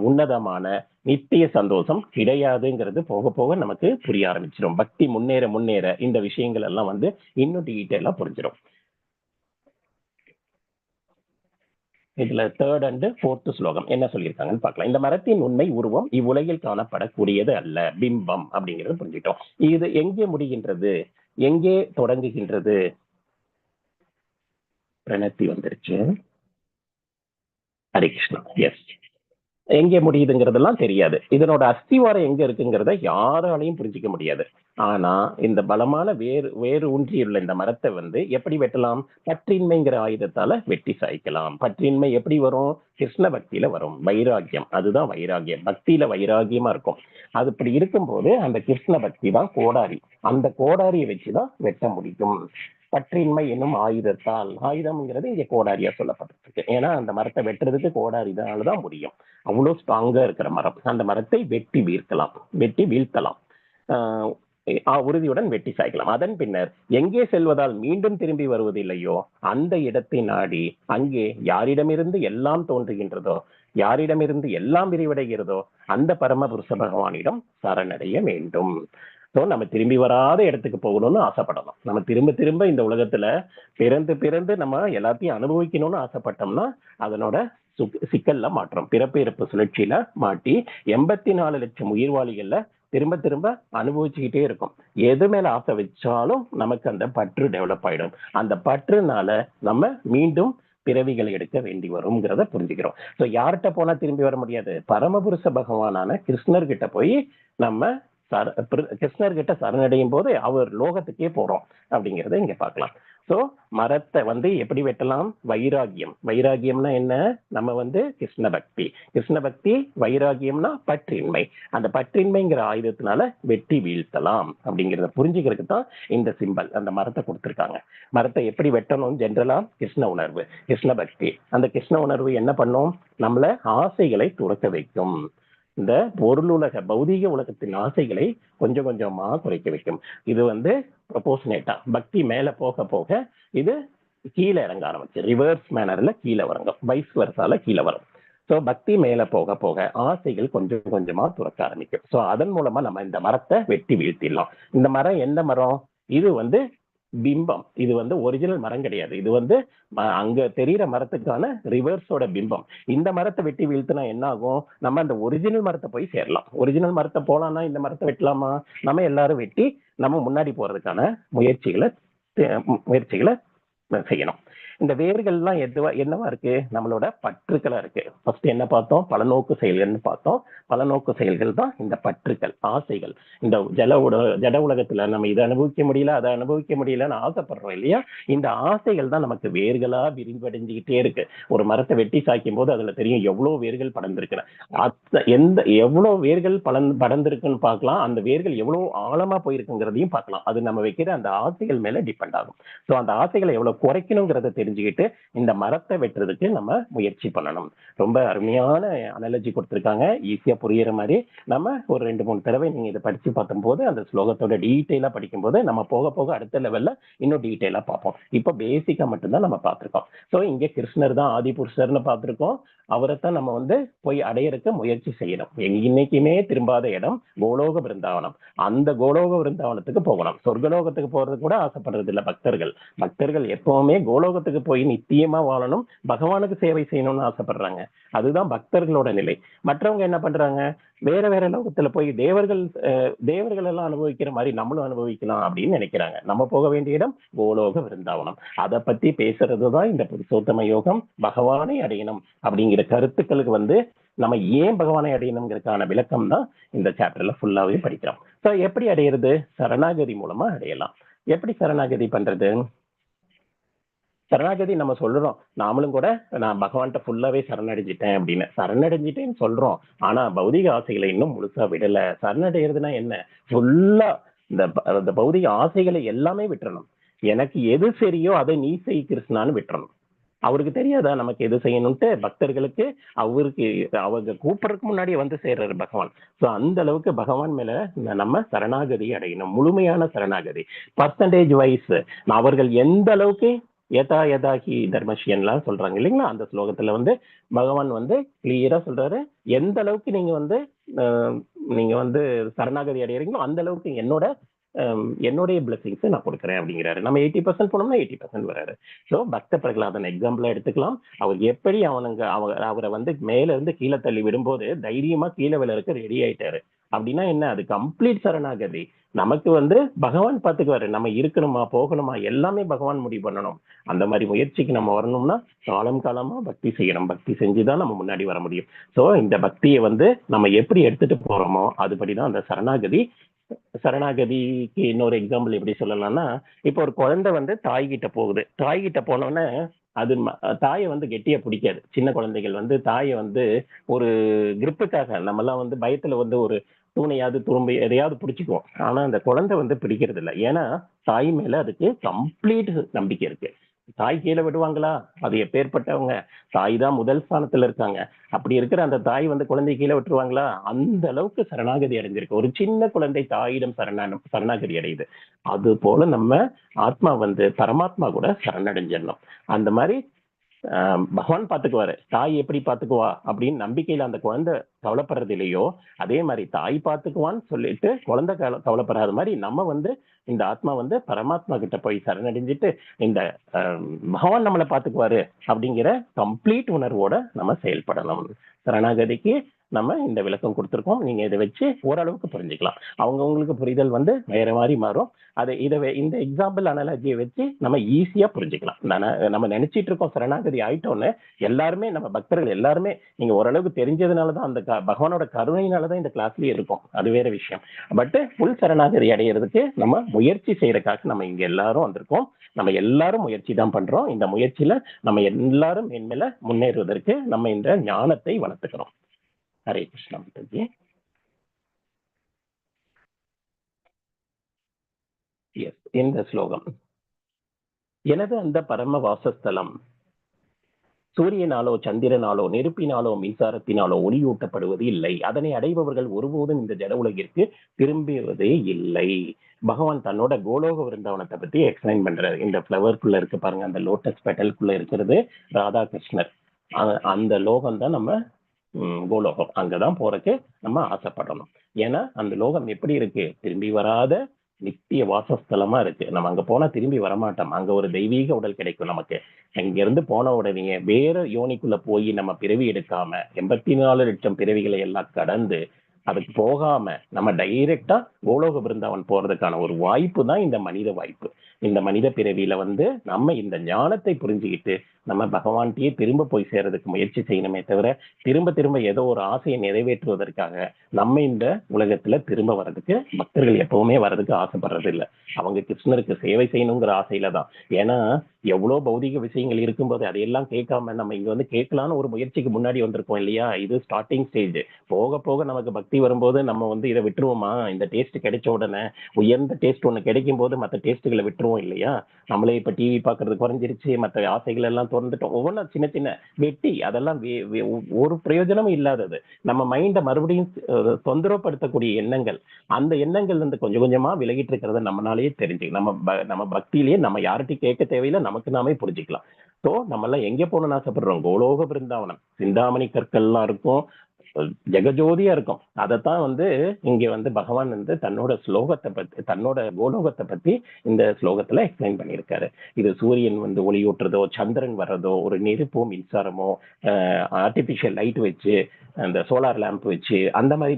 உன்னதமான நித்திய சந்தோஷம் கிடையாதுங்கிறது போக போக நமக்கு புரிய ஆரம்பிச்சிடும். பக்தி முன்னேற முன்னேற இந்த விஷயங்கள் எல்லாம் வந்து இன்னும் டீட்டெயிலா புரிஞ்சிடும். இதுல 3rd and 4th ஸ்லோகம் என்ன சொல்லியிருக்காங்கன்னு பார்க்கலாம். இந்த மரத்தின் உண்மை உருவம் இவ்வுலகில் காணப்படக்கூடியது அல்ல, பிம்பம் அப்படிங்கிறது புரிஞ்சுட்டோம். இது எங்கே முடிகின்றது, எங்கே தொடங்குகின்றது? பிரணத்தி வந்துருச்சு. ஹரே கிருஷ்ணா. எஸ், எங்கே முடியுதுங்கிறதெல்லாம் தெரியாது. இதனோட அஸ்திவாரம் எங்க இருக்குங்கிறத யாராலையும் புரிஞ்சிக்க முடியாது. ஆனா இந்த பலமான வேறு ஊன்றியுள்ள இந்த மரத்தை வந்து எப்படி வெட்டலாம்? பற்றின்மைங்கிற ஆயுதத்தால வெட்டி சாய்க்கலாம். பற்றின்மை எப்படி வரும்? கிருஷ்ண பக்தியில வரும். வைராகியம், அதுதான் வைராகியம். பக்தியில வைராகியமா இருக்கும். அது இப்படி இருக்கும்போது அந்த கிருஷ்ண பக்தி தான் கோடாரி. அந்த கோடாரியை வச்சுதான் வெட்ட முடியும். பற்றின்மை என்னும் ஆயுதத்தால், ஆயுதம்ங்கிறது இங்க கோடாரியா சொல்லப்பட்டிருக்கு. ஏன்னா அந்த மரத்தை வெட்டுறதுக்கு கோடாரினாலதான் முடியும். அவ்வளவு ஸ்ட்ராங்கா இருக்கிற மரம். அந்த மரத்தை வெட்டி வீழ்த்தலாம், உறுதியுடன் வெட்டி சாய்க்கலாம். அதன் பின்னர் எங்கே செல்வதால் மீண்டும் திரும்பி வருவதில்லையோ அந்த இடத்தை நாடி அங்கே யாரிடமிருந்து எல்லாம் தோன்றுகின்றதோ, யாரிடமிருந்து எல்லாம் விரிவடைகிறதோ அந்த பரமபுருஷ பகவானிடம் சரணடைய வேண்டும். ஸோ நம்ம திரும்பி வராத இடத்துக்கு போகணும்னு ஆசைப்படணும். நம்ம திரும்ப திரும்ப இந்த உலகத்துல பிறந்து நம்ம எல்லாத்தையும் அனுபவிக்கணும்னு ஆசைப்பட்டோம்னா அதனோட சிக்கல்ல மாற்றம், பிறப்பு இறப்பு சுழற்சியில மாட்டி 84 லட்சம் உயிர்வாளிகள்ல திரும்ப திரும்ப அனுபவிச்சுக்கிட்டே இருக்கும். எது மேல ஆசை வச்சாலும் நமக்கு அந்த பற்று டெவலப் ஆயிடும். அந்த பற்றுனால நம்ம மீண்டும் பிறவிகளை எடுக்க வேண்டி வரும்ங்கிறத புரிஞ்சுக்கிறோம். ஸோ யார்கிட்ட போனா திரும்பி வர முடியாது? பரமபுருஷ பகவானான கிருஷ்ணர்கிட்ட போய் நம்ம கிருஷ்ணர்கிட்ட சரணடையும் போது அவர் லோகத்துக்கே போறோம் அப்படிங்கிறத இங்க பார்க்கலாம். ஸோ மரத்தை வந்து எப்படி வெட்டலாம்? வைராகியம். வைராகியம்னா என்ன? நம்ம வந்து கிருஷ்ண பக்தி, வைராகியம்னா பற்றின்மை. அந்த பற்றின்மைங்கிற ஆயுதத்தினால வெட்டி வீழ்த்தலாம் அப்படிங்கிறத புரிஞ்சுக்கிறதுக்கு தான் இந்த சிம்பல், அந்த மரத்தை கொடுத்துருக்காங்க. மரத்தை எப்படி வெட்டணும்? ஜென்ரலா கிருஷ்ண உணர்வு, கிருஷ்ண பக்தி. அந்த கிருஷ்ண உணர்வு என்ன பண்ணும்? நம்மள ஆசைகளை துறக்க வைக்கும். இந்த பொருளுலக பௌதீக உலகத்தின் ஆசைகளை கொஞ்சம் கொஞ்சமா குறைக்க வைக்கும். இது வந்து ப்ரொபோஷனேட்டா பக்தி மேல போக போக இது கீழே இறங்க ஆரம்பிச்சு, ரிவர்ஸ் மேனர்ல கீழே வரங்கும், வைஸ் வர்சால கீழே வரும். ஸோ பக்தி மேல போக போக ஆசைகள் கொஞ்சம் கொஞ்சமா துறக்க ஆரம்பிக்கும். ஸோ அதன் மூலமா நம்ம இந்த மரத்தை வெட்டி வீழ்த்திடலாம். இந்த மரம் எந்த மரம்? இது வந்து பிம்பம். இது வந்து ஒரிஜினல் மரம் கிடையாது. இது வந்து அங்க தெரியிற மரத்துக்கான ரிவர்ஸோட பிம்பம். இந்த மரத்தை வெட்டி வீழ்த்தினா என்ன ஆகும்? நம்ம அந்த ஒரிஜினல் மரத்தை போய் சேரலாம். ஒரிஜினல் மரத்தை போலாம்னா இந்த மரத்தை வெட்டலாமா? நம்ம எல்லாரும் வெட்டி நம்ம முன்னாடி போறதுக்கான முயற்சிகளை செய்யணும். இந்த வேர்கள்லாம் என்னவா இருக்கு? நம்மளோட பற்றுக்களா இருக்கு. ஃபர்ஸ்ட் என்ன பார்த்தோம்? பலநோக்கு செயல்கள்னு பார்த்தோம். பலநோக்கு செயல்கள் தான் இந்த பற்றுக்கள், ஆசைகள். இந்த ஜட உலகத்துல நம்ம இதை அனுபவிக்க முடியல, அதை அனுபவிக்க முடியலன்னு ஆசைப்படுறோம் இல்லையா? இந்த ஆசைகள் தான் நமக்கு வேர்களா விரிவடைஞ்சுக்கிட்டே இருக்கு. ஒரு மரத்தை வெட்டி சாய்க்கும் போது அதுல தெரியும் எவ்வளவு வேர்கள் படர்ந்திருக்கு. எவ்வளவு வேர்கள் படர்ந்திருக்குன்னு பார்க்கலாம். அந்த வேர்கள் எவ்வளவு ஆழமா போயிருக்குங்கிறதையும் பார்க்கலாம். அது நம்ம வைக்கிற அந்த ஆசைகள் மேல டிபெண்ட் ஆகும். ஸோ அந்த ஆசைகளை எவ்வளவு குறைக்கணுங்கிறத தெரிஞ்சுக்கிட்டு இந்த மரத்தை வெட்டுறதுக்கு நம்ம முயற்சி பண்ணணும். ரொம்ப அருமையான அனாலஜி கொடுத்துருக்காங்க, ஈஸியா புரியுற மாதிரி. நம்ம ஒரு 2-3 தடவை நீங்க இதை படிச்சு பார்த்தும் போது அந்த ஸ்லோகத்தோட டீட்டெயிலா படிக்கும் போது நம்ம போக போக அடுத்த லெவல்ல இன்னும் டீட்டெயிலா பார்ப்போம். இப்போ பேசிக்கா மட்டும்தான் நம்ம பார்த்திருக்கோம். ஸோ இங்க கிருஷ்ணர் தான் ஆதி புருஷர்னு பார்த்திருக்கோம். அவரைத்தான் நம்ம போய் அடையறதுக்கு முயற்சி செய்யணும். இன்னைக்குமே திரும்பாத இடம் கோலோக பிருந்தாவனம். அந்த கோலோக பிருந்தாவனத்துக்கு போகணும். சொர்க்கலோகத்துக்கு போறது கூட ஆசைப்படுறது இல்லை பக்தர்கள். பக்தர்கள் எப்பவுமே கோலோகத்துக்கு போய் நித்தியமா வாழணும், பகவானுக்கு சேவை செய்யணும்னு ஆசைப்படுறாங்க. அதுதான் பக்தர்களோட நிலை. மற்றவங்க என்ன பண்றாங்க? வேற வேற லோகத்துல போய் தேவர்கள் எல்லாம் அனுபவிக்கிற மாதிரி நம்மளும் அனுபவிக்கலாம் அப்படின்னு நினைக்கிறாங்க. நம்ம போக வேண்டிய இடம் கோலோக விருந்தாவனம். அதை பத்தி பேசுறதுதான் இந்த புருஷோத்தம யோகம். பகவானை அடையணும் அப்படிங்கிற கருத்துக்களுக்கு நம்ம ஏன் பகவானை அடையணுங்கிறதுக்கான விளக்கம் தான் இந்த சாப்டர்ல ஃபுல்லாவே படிக்கிறோம். ஸோ எப்படி அடையிறது? சரணாகதி மூலமா அடையலாம். எப்படி சரணாகதி பண்றது? சரணாகதி நம்ம சொல்றோம், நாமளும் கூட நான் பகவான்கிட்ட ஃபுல்லாவே சரணடைஞ்சிட்டேன் அப்படின்னு சரணடைஞ்சிட்டேன்னு சொல்றோம். ஆனா பௌதிக ஆசைகளை இன்னும் முழுசா விடல. சரணடைகிறதுனா என்ன? ஃபுல்லா இந்த பௌதிக ஆசைகளை எல்லாமே விட்டுறணும். எனக்கு எது சரியோ அதை நீ செய் கிருஷ்ணான்னு விட்டுறணும். அவருக்கு தெரியாதா நமக்கு எது செய்யணும்ட்டு? பக்தர்களுக்கு அவங்க கூப்பிடறதுக்கு முன்னாடியே சேர்றாரு பகவான். ஸோ அந்த அளவுக்கு பகவான் மேல நம்ம சரணாகதி அடையணும். முழுமையான சரணாகதி. பர்சன்டேஜ் வைஸ் அவர்கள் எந்த அளவுக்கு யதாகி தர்மஷியன்லாம் சொல்றாங்க இல்லைங்களா? அந்த ஸ்லோகத்துல பகவான் கிளியரா சொல்றாரு, எந்த அளவுக்கு நீங்க சரணாகதி அடையறீங்களோ அந்த அளவுக்கு என்னுடைய பிளஸிங்ஸ் நான் கொடுக்குறேன் அப்படிங்கிறாரு. நம்ம 80% போனோம்னா 80% வராரு. ஸோ பக்த பிரகலாதன் எக்ஸாம்பிளா எடுத்துக்கலாம். அவர் எப்படி அவரை மேல இருந்து கீழே தள்ளி விடும்போது தைரியமா கீழே விழறதுக்கு ரெடி ஆயிட்டாரு. அப்படின்னா என்ன? அது கம்ப்ளீட் சரணாகதி. நமக்கு பகவான் பார்த்துக்குவாரு. நம்ம இருக்கணுமா போகணுமா எல்லாமே பகவான் முடிவு பண்ணணும். அந்த மாதிரி முயற்சிக்கு நம்ம வரணும்னா காலமா பக்தி செய்யணும். பக்தி செஞ்சுதான் நம்ம முன்னாடி வர முடியும். ஸோ இந்த பக்தியை நம்ம எப்படி எடுத்துட்டு போறோமோ அதுபடிதான் அந்த சரணாகதிக்கு இன்னொரு எக்ஸாம்பிள் எப்படி சொல்லலாம்னா, இப்போ ஒரு குழந்தை தாய்கிட்ட போகுது. தாய்கிட்ட போனோன்னே அது தாயை கெட்டியா பிடிக்காது. சின்ன குழந்தைகள் தாயை ஒரு கிரிப்புக்காக நம்மெல்லாம் பயத்துல ஒரு தூணையாவது துரும்பு எதையாவது பிடிச்சிக்குவோம். ஆனா அந்த குழந்தை பிடிக்கிறது இல்லை. ஏன்னா தாய் மேல அதுக்கு கம்ப்ளீட் நம்பிக்கை இருக்கு. தாய் கீழே விடுவாங்களா? அது எப்பேற்பட்டவங்க? தாய் தான் முதல் ஸ்தானத்துல இருக்காங்க. அப்படி இருக்கிற அந்த தாய் குழந்தை கீழே விட்டுருவாங்களா? அந்த அளவுக்கு சரணாகதி அடைஞ்சிருக்கு. ஒரு சின்ன குழந்தை தாயிடம் சரணாகதி அடையுது. அது போல நம்ம ஆத்மா பரமாத்மா கூட சரணடைஞ்சிடணும். அந்த மாதிரி பகவான் பாத்துக்குவாரு. தாய் எப்படி பாத்துக்குவா அப்படின்னு நம்பிக்கையில அந்த குழந்தை கவலைப்படுறது இல்லையோ, அதே மாதிரி தாய் பாத்துக்குவான்னு சொல்லிட்டு குழந்தை கவலைப்படாத மாதிரி நம்ம இந்த ஆத்மா பரமாத்மா கிட்ட போய் சரணடைஞ்சிட்டு இந்த பகவான் நம்மளை பாத்துக்குவாரு அப்படிங்கிற கம்ப்ளீட் உணர்வோட நம்ம செயல்படணும். சரணாகதிக்கு நம்ம இந்த விளக்கம் கொடுத்துருக்கோம். நீங்க இதை வச்சு ஓரளவுக்கு புரிஞ்சுக்கலாம். அவங்கவுங்களுக்கு புரிதல் வேற மாதிரி மாறும். இந்த எக்ஸாம்பிள் அனாலஜியை வச்சு நம்ம ஈஸியா புரிஞ்சுக்கலாம். நம்ம நினைச்சிட்டு இருக்கோம் சரணாகதி ஆயிட்டோன்னு. எல்லாருமே நம்ம பக்தர்கள் எல்லாருமே நீங்க ஓரளவுக்கு தெரிஞ்சதுனாலதான் அந்த பகவானோட கருணையினாலதான் இந்த கிளாஸ்லயே இருக்கும். அது வேற விஷயம். பட் ஃபுல் சரணாகதி அடையிறதுக்கு நம்ம முயற்சி செய்யறதுக்காக நம்ம இங்க எல்லாரும் வந்திருக்கோம். நம்ம எல்லாரும் முயற்சி தான் பண்றோம். இந்த முயற்சியில நம்ம எல்லாரும் மேன்மேல முன்னேறுவதற்கு நம்ம இந்த ஞானத்தை வளர்த்துக்கிறோம். ஹரே கிருஷ்ணா மாதாஜி. இந்த ஸ்லோகம், எனது அந்த பரம வாசஸ்தலம் சூரியனாலோ சந்திரனாலோ நெருப்பினாலோ மின்சாரத்தினாலோ ஒளியூட்டப்படுவது இல்லை. அதனை அடைபவர்கள் ஒருபோதும் இந்த ஜட உலகிற்கு திரும்புவதே இல்லை. பகவான் தன்னோட கோலோக விருந்தாவனத்தை பத்தி எக்ஸ்பிளைன் பண்றாரு. இந்த ஃபிளவருக்குள்ள இருக்கு பாருங்க, அந்த லோட்டஸ் பெட்டலுக்குள்ள இருக்கிறது ராதாகிருஷ்ணர். அந்த லோகம் தான் நம்ம கோலோகம். அங்கதான் போறதுக்கு நம்ம ஆசைப்படணும். ஏன்னா அந்த லோகம் எப்படி இருக்கு? திரும்பி வராத நித்திய வாசஸ்தலமா இருக்கு. நம்ம அங்க போனா திரும்பி வரமாட்டோம். அங்க ஒரு தெய்வீக உடல் கிடைக்கும் நமக்கு. அங்க இருந்து போன உடனே வேற யோனிக்குள்ள போய் நம்ம பிறவி எடுக்காம 84 லட்சம் பிறவிகளை எல்லாம் கடந்து அதுக்கு போகாம நம்ம டைரக்டா கோலோக பிருந்தாவன் போறதுக்கான ஒரு வாய்ப்பு தான் இந்த மனித வாய்ப்பு. இந்த மனித பிறவியில வந்து நம்ம இந்த ஞானத்தை புரிஞ்சுக்கிட்டு நம்ம பகவான்கிட்டயே திரும்ப போய் சேர்றதுக்கு முயற்சி செய்யணுமே தவிர திரும்ப திரும்ப ஏதோ ஒரு ஆசையை நிறைவேற்றுவதற்காக நம்ம இந்த உலகத்துல திரும்ப வர்றதுக்கு பக்தர்கள் எப்பவுமே வர்றதுக்கு ஆசைப்படுறது இல்லை. அவங்க கிருஷ்ணருக்கு சேவை செய்யணுங்கிற ஆசையில தான். ஏன்னா எவ்வளவு பௌதிக விஷயங்கள் இருக்கும்போது அதையெல்லாம் கேட்காம நம்ம இங்க வந்து கேட்கலான்னு ஒரு முயற்சிக்கு முன்னாடி வந்திருக்கோம் இல்லையா. இது ஸ்டார்டிங் ஸ்டேஜ். போக போக நமக்கு பக்தி வரும்போது நம்ம வந்து இதை விட்டுருவோமா, இந்த டேஸ்ட் கிடைச்ச உடனே உயர்ந்த டேஸ்ட் ஒண்ணு கிடைக்கும் போது மற்ற டேஸ்ட்டுகளை விட்டுருவோம் இல்லையா. நம்மளே இப்ப டிவி பாக்குறது குறைஞ்சிருச்சு, மற்ற ஆசைகள் எல்லாம் திறந்துட்டோம். ஒவ்வொன்றா சின்ன சின்ன வெட்டி அதெல்லாம் ஒரு பிரயோஜனமும் இல்லாதது. நம்ம மைண்டை மறுபடியும் தொந்தரவுப்படுத்தக்கூடிய எண்ணங்கள், அந்த எண்ணங்கள்ல இருந்து கொஞ்சம் கொஞ்சமா விலகிட்டு இருக்கிறத நம்மளாலேயே தெரிஞ்சு நம்ம பக்தியிலேயே நம்ம யார்கிட்டையும் கேட்க தேவையில்லை, நமக்கு நாமே புரிஞ்சுக்கலாம். ஸோ நம்ம எல்லாம் எங்க போகணும்னு ஆசைப்படுறோம்? கோலோக பிருந்தாவனம், சிந்தாமணி கற்கள்லாம் இருக்கும், ஜெகஜோதியா இருக்கும். அதைத்தான் வந்து இங்க வந்து பகவான் வந்து தன்னோட ஸ்லோகத்தை பத்தி, தன்னோட கோலோகத்தை பத்தி இந்த ஸ்லோகத்துல எக்ஸ்பிளைன் பண்ணியிருக்காரு. இது சூரியன் வந்து ஒளியூட்டுறதோ, சந்திரன் வர்றதோ, ஒரு நெருப்போ மின்சாரமோ, ஆர்டிபிஷியல் லைட் வச்சு, அந்த சோலார் லேம்ப் வச்சு, அந்த மாதிரி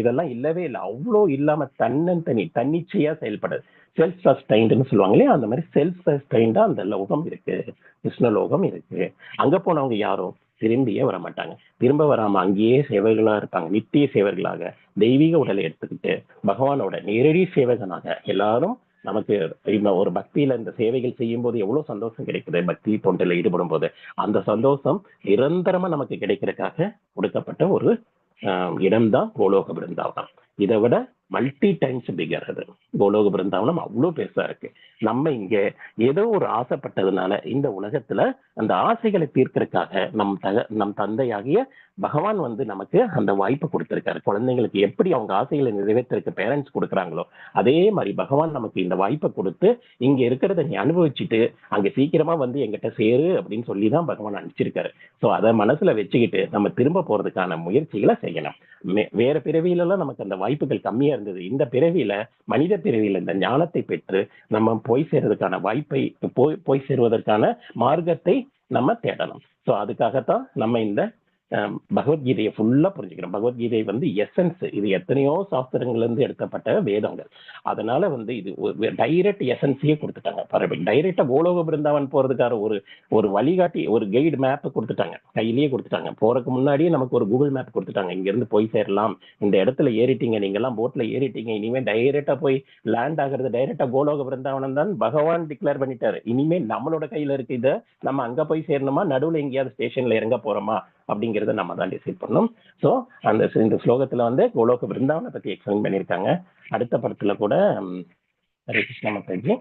இதெல்லாம் இல்லவே இல்லை. அவ்வளோ இல்லாம தன்னிச்சையா செயல்படுது. செல்ஃப் சஸ்டைன்டுன்னு சொல்லுவாங்க இல்லையா, அந்த மாதிரி செல்ஃப் சஸ்டைன்டா அந்த லோகம் இருக்கு, கிருஷ்ணலோகம் இருக்கு. அங்க போனவங்க யாரும் திரும்பியே வர மாட்டாங்க. திரும்ப வராம அங்கேயே சேவைகளா இருப்பாங்க, நித்திய சேவர்களாக தெய்வீக உடலை எடுத்துக்கிட்டு பகவானோட நேரடி சேவகனாக. எல்லாரும் நமக்கு ஒரு பக்தியில இந்த சேவைகள் செய்யும் போது எவ்வளவு சந்தோஷம் கிடைக்குது, பக்தி தொண்டில் ஈடுபடும் போது அந்த சந்தோஷம் நிரந்தரமா நமக்கு கிடைக்கிறதுக்காக கொடுக்கப்பட்ட ஒரு இடம்தான் கோலோக பிருந்தாவனம். இதை விட மல்டி டைம்ஸ் பிகர் அது. கோலோக பிருந்தாவனம் அவ்வளோ பெருசா இருக்கு. நம்ம இங்க ஏதோ ஒரு ஆசைப்பட்டதுனால இந்த உலகத்துல அந்த ஆசைகளை தீர்க்கறதுக்காக நம் தந்தையாகிய பகவான் வந்து நமக்கு அந்த வாய்ப்பை கொடுத்திருக்காரு. குழந்தைங்களுக்கு எப்படி அவங்க ஆசைகளை நிறைவேற்றிருக்க பேரண்ட்ஸ் கொடுக்குறாங்களோ அதே மாதிரி பகவான் நமக்கு இந்த வாய்ப்பை கொடுத்து இங்க இருக்கிறத நீ அனுபவிச்சுட்டு அங்க சீக்கிரமா வந்து எங்கிட்ட சேரு அப்படின்னு சொல்லிதான் பகவான் அனுப்பிச்சிருக்காரு. ஸோ அதை மனசுல வச்சுக்கிட்டு நம்ம திரும்ப போறதுக்கான முயற்சிகளை செய்யணும். வேற பிறவியிலெல்லாம் நமக்கு அந்த வாய்ப்புகள் கம்மியா இருந்தது. இந்த பிறவியில, மனித பிறவியில இந்த ஞானத்தை பெற்று நம்ம போய் சேர்வதற்கான வாய்ப்பை, போய் சேருவதற்கான மார்க்கத்தை நம்ம தேடணும். ஸோ அதுக்காகத்தான் நம்ம இந்த பகவத்கீதையை ஃபுல்லா புரிஞ்சுக்கிறோம். பகவத்கீதை வந்து எசன்ஸ். இது எத்தனையோ சாஸ்திரங்கள்ல இருந்து எடுக்கப்பட்ட வேதங்கள். அதனால வந்து இது டைரக்ட் எசன்ஸையே கொடுத்துட்டாங்க. டைரக்டா கோலோக பிருந்தாவன் போறதுக்கான ஒரு வழிகாட்டி, ஒரு கைடு மேப் கொடுத்துட்டாங்க, கையிலேயே கொடுத்துட்டாங்க. போறதுக்கு முன்னாடியே நமக்கு ஒரு கூகுள் மேப் கொடுத்துட்டாங்க. இங்க இருந்து போய் சேரலாம், இந்த இடத்துல ஏறிட்டீங்க, நீங்க எல்லாம் போட்ல ஏறிட்டீங்க, இனிமே டைரக்டா போய் லேண்ட் ஆகுறது டைரக்டா கோலோக பிருந்தாவனம் தான் பகவான் டிக்ளேர் பண்ணிட்டாரு. இனிமே நம்மளோட கையில இருக்கு. இதை நம்ம அங்க போய் சேரணுமா, நடுவுல எங்கேயாவது ஸ்டேஷன்ல இறங்க போறோமா அப்படிங்கிறத நம்ம தான் டிசைட் பண்ணணும். ஸோ இந்த ஸ்லோகத்துல வந்து கோலோக பிருந்தாவனை பத்தி எக்ஸ்பிளைன் பண்ணியிருக்காங்க. அடுத்த படத்துல கூட ஹரே கிருஷ்ணா மாதாஜி,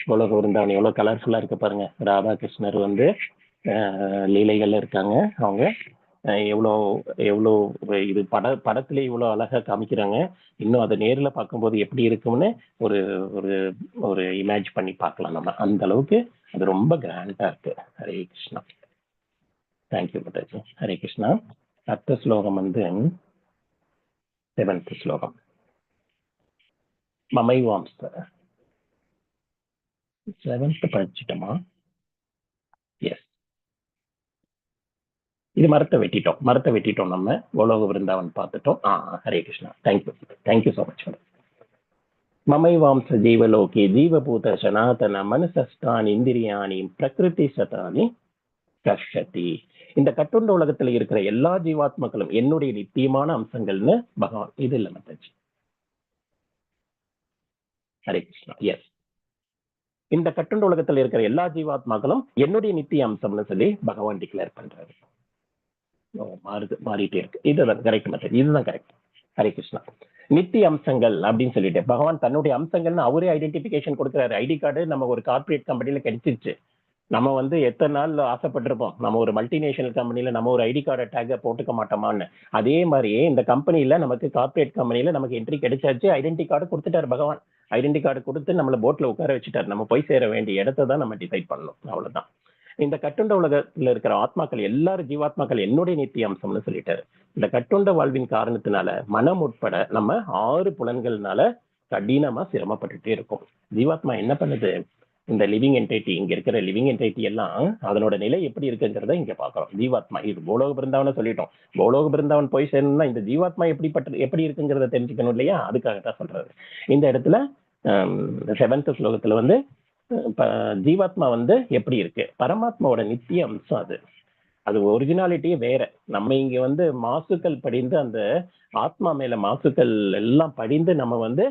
கோலோக பிருந்தாவன் எவ்வளவு கலர்ஃபுல்லா இருக்கு பாருங்க. ராதா கிருஷ்ணர் வந்து லீலைகள்ல இருக்காங்க. அவங்க எவ்வளோ இது படத்துல இவ்வளோ அழகா காமிக்கிறாங்க. இன்னும் அதை நேர்ல பார்க்கும்போது எப்படி இருக்கும்னு ஒரு ஒரு இமேஜ் பண்ணி பார்க்கலாம் நம்ம. அந்த அளவுக்கு அது ரொம்ப கிராண்டா இருக்கு. ஹரே கிருஷ்ணா. தேங்க்யூ மாதாஜி. ஹரே கிருஷ்ணா. அடுத்த ஸ்லோகம் வந்து 7th ஸ்லோகம். மமைவாம்ச 7th படிச்சுட்டோமா? எஸ். இது மரத்தை வெட்டிட்டோம் நம்ம. கோலோக பிருந்தாவன் பார்த்துட்டோம். Hare Krishna. Thank you so much. மமைவாம்ச ஜீவலோகே ஜீவபூத சனாதன மனுசஸ்தானி இந்திரியாணி பிரகிருதி சதானி கஷ்டதி. இந்த கட்டுண்ட உலகத்துல இருக்கிற எல்லா ஜீவாத்மக்களும் என்னுடைய நித்தியமான அம்சங்கள்னு பகவான். இது இல்ல மாதாஜி. ஹரே கிருஷ்ணா. எஸ். இந்த கட்டுண்ட உலகத்துல இருக்கிற எல்லா ஜீவாத்மாக்களும் என்னுடைய நித்திய அம்சம்னு சொல்லி பகவான் டிக்ளேர் பண்றாரு. மாறிட்டே இருக்கு. இதுதான் கரெக்ட் மாதாஜி, இதுதான் கரெக்ட். ஹரே கிருஷ்ணா. நித்திய அம்சங்கள் அப்படின்னு சொல்லிட்டு பகவான் தன்னுடைய அம்சங்கள்னு அவரே ஐடென்டிபிகேஷன் கொடுக்குறாரு. ஐடி கார்டு நம்ம ஒரு கார்பரேட் கம்பெனில கிடைச்சிருச்சு. நம்ம வந்து எத்தனை நாள் ஆசைப்பட்டிருப்போம், நம்ம ஒரு மல்டிநேஷனல் கம்பெனில நம்ம ஒரு ஐடி கார்டு டேக போட்டுக்க மாட்டோமான்னு. அதே மாதிரியே இந்த கம்பெனில நமக்கு கார்பரேட் கம்பெனில நமக்கு என்ட்ரி கிடைச்சாச்சு. ஐடென்டி கார்டு கொடுத்துட்டாரு பகவான். ஐடென்டி கார்டு கொடுத்து நம்மள போட்ல உட்கார வச்சுட்டாரு. நம்ம போய் சேர வேண்டிய இடத்தை தான் நம்ம டிசைட் பண்ணணும். அவ்வளவுதான். இந்த கட்டுண்ட உலகத்துல இருக்கிற ஆத்மாக்கள் எல்லாரும் ஜீவாத்மாக்கள் என்னுடைய நித்திய அம்சம்னு சொல்லிட்டாரு. இந்த கட்டுண்ட வாழ்வின் காரணத்தினால மனம் உட்பட நம்ம 6 புலன்கள்னால கடினமா சிரமப்பட்டுட்டே இருக்கும். ஜீவாத்மா என்ன பண்ணுது? இந்த லிவிங் என்டைட்டி, இங்க இருக்கிற லிவிங் என்டைட்டி எல்லாம் அதனோட நிலை எப்படி இருக்குங்கிறத இங்க பாக்குறோம். ஜீவாத்மா இது கோலோக பிருந்தாவன சொல்லிட்டோம். கோலோக பிருந்தாவன் போய் சேரணும்னா இந்த ஜீவாத்மா எப்படி இருக்குங்கிறத தெரிஞ்சுக்கணும் இல்லையா? அதுக்காகத்தான் சொல்றாரு. இந்த இடத்துல 7th ஸ்லோகத்துல வந்து ஜீவாத்மா வந்து எப்படி இருக்கு, பரமாத்மாவோட நித்திய அம்சம் அது. அது ஒரிஜினாலிட்டியே வேற. நம்ம இங்க வந்து மாசுக்கள் படிந்து அந்த ஆத்மா மேல மாசுக்கள் எல்லாம் படிந்து நம்ம வந்து